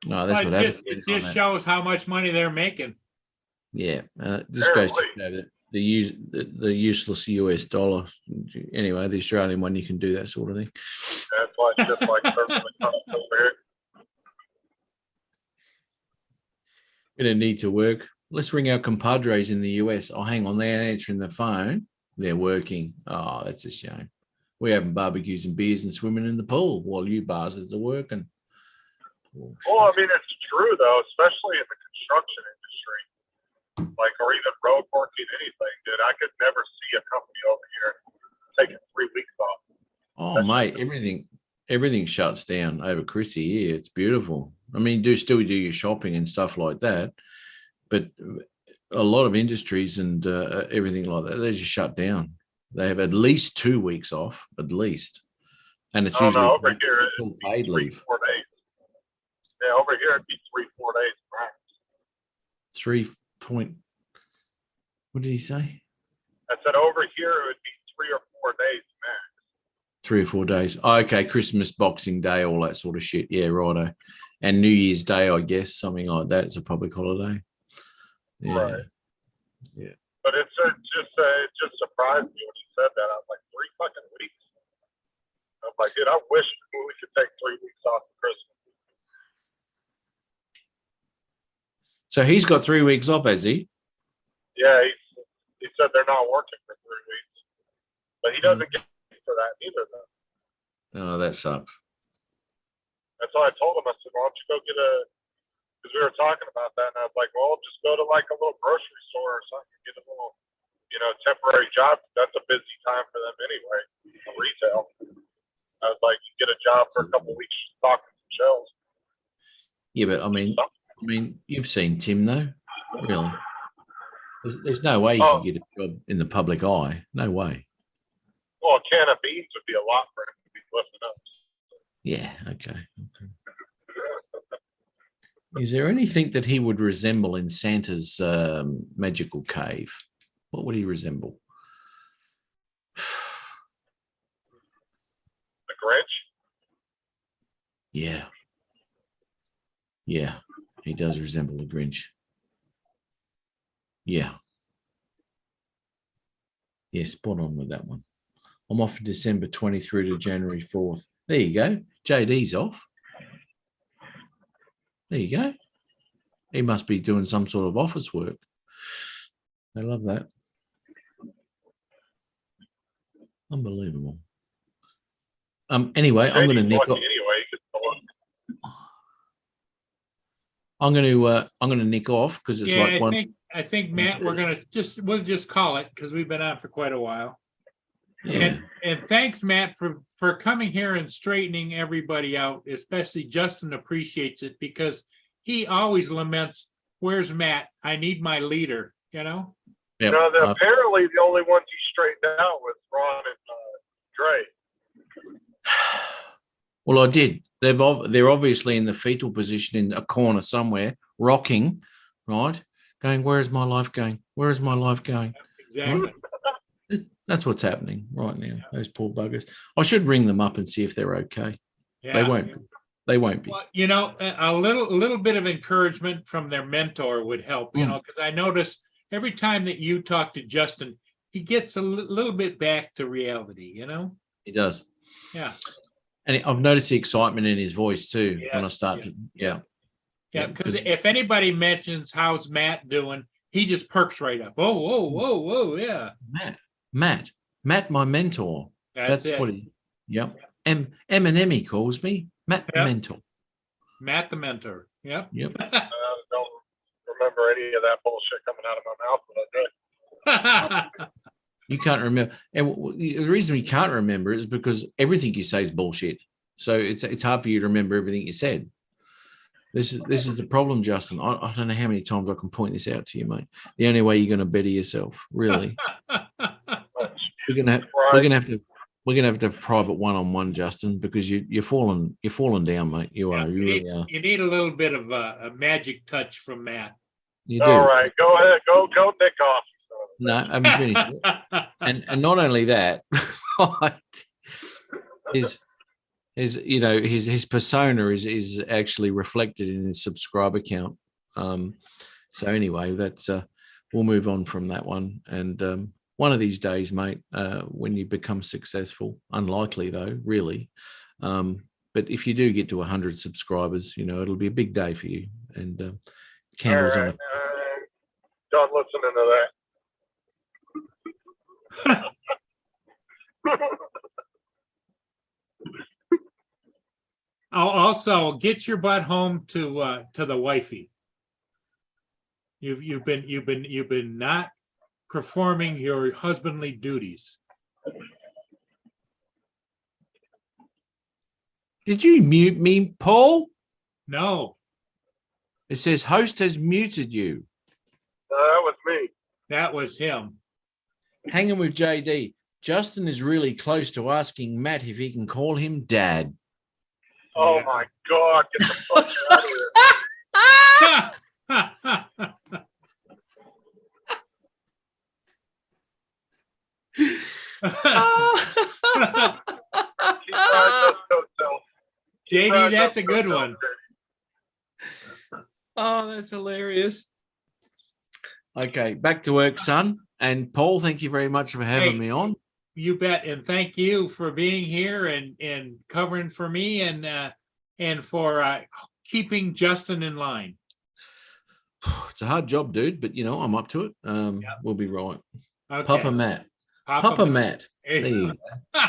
No, that's Well, what it happens. just, it just shows how much money they're making. Yeah, this goes to Apparently. show that the useless US dollar. Anyway, the Australian one, you can do that sort of thing. That's why it's just like serving the company over here. We don't need to work. Let's ring our compadres in the US. Oh, hang on, they're answering the phone. They're working. Oh, that's a shame. We're having barbecues and beers and swimming in the pool while you bastards are working. Oh, Well, I shit. mean, it's true though, especially in the construction industry, or even road working, anything, dude. I could never see a company over here taking 3 weeks off. Oh, mate, everything shuts down over Chrissy. Yeah, it's beautiful. I mean, still do your shopping and stuff like that, but a lot of industries and everything like that, they just shut down. They have at least 2 weeks off, at least, and it's Oh usually no, over here full it'd be paid 3, leave. 4 days. Yeah, over here it'd be 3, 4 days max. 3 point. What did he say? I said over here it would be 3 or 4 days max. 3 or 4 days. Oh, okay, Christmas, Boxing Day, all that sort of shit. Yeah, righto. And New Year's Day, I guess, something like that. It's a public holiday. Yeah. Right. Yeah. But it just surprised me when he said that. I was like, 3 fucking weeks. I was like, dude, I wish we could take 3 weeks off for Christmas. So he's got 3 weeks off, has he? Yeah, he said they're not working for 3 weeks, but he doesn't get for that either. Though. Oh, that sucks. That's why I told him. I said, "Why don't you go get because we were talking about that, and I was like, well, just go to like a little grocery store or something, get a little, temporary job. That's a busy time for them anyway, retail. I was like, you get a job for a couple of weeks, stocking some shelves. Yeah, but I mean, you've seen Tim though, really. There's no way he Oh. could get a job in the public eye. No way. Well, a can of beans would be a lot for him to be lifting up. Yeah. Okay. Is there anything that he would resemble in Santa's magical cave? What would he resemble? The Grinch. Yeah. Yeah, he does resemble a Grinch. Yeah. Yeah, spot on with that one. I'm off for December 20 through to January 4th. There you go. JD's off. There you go. He must be doing some sort of office work. I love that. Unbelievable. Anyway, I'm going to JD's nick lucky off. anyway. He gets to look. I'm going to nick off because it's Yeah, like one. I think Matt, we'll just call it because we've been on for quite a while. Yeah. And thanks, Matt, for coming here and straightening everybody out, especially Justin appreciates it because he always laments, where's Matt? I need my leader, Yep. Apparently the only ones he straightened out was Ron and Dre. Well, I did. They're obviously in the fetal position in a corner somewhere, rocking, right? Going, where is my life going? Where is my life going? Exactly. That's what's happening right now. Those poor buggers. I should ring them up and see if they're okay. Yeah. They won't be. They won't be. Well, you know, a little bit of encouragement from their mentor would help, you know, because I notice every time that you talk to Justin, he gets a little bit back to reality, you know? He does. Yeah. And I've noticed the excitement in his voice too when I Yes, start yeah. to, yeah. Yeah, because if anybody mentions how's Matt doing, he just perks right up. Oh, whoa, whoa, whoa, yeah. Matt, my mentor. That's What it. he, yep. Eminem, he calls me. Matt the Yep. mentor. Matt the mentor. Yep. Yep. I don't remember any of that bullshit coming out of my mouth, but I did. You can't remember. And the reason we can't remember is because everything you say is bullshit. So it's hard for you to remember everything you said. This is the problem, Justin. I don't know how many times I can point this out to you, mate. The only way you're going to better yourself, really. We're gonna have to have private one-on-one, Justin, because you're falling down, mate. You are. You really are. You need a little bit of a magic touch from Matt. You do. All right, go ahead, go nick off. No, I haven't finished it. And not only that, his persona is actually reflected in his subscriber count. So anyway, that's we'll move on from that one. And one of these days, mate, when you become successful, unlikely though, really. But if you do get to 100 subscribers, it'll be a big day for you. And candles All on right, it. done listening to that. Also, get your butt home to the wifey. You've been not performing your husbandly duties. Did you mute me, Paul? No, It says host has muted you. That was me. that was him. Hanging with JD. Justin is really close to asking Matt if he can call him dad. Oh Yeah. my God, get the fuck out of here. He drives us hotel. JD, that's a good one. Oh, that's hilarious. Okay, back to work, son. And Paul, thank you very much for having Hey. me on. You bet, and thank you for being here and covering for me and for keeping Justin in line. It's a hard job, dude, but I'm up to it. We'll be right. Okay. Papa Matt. Papa Matt. There you go.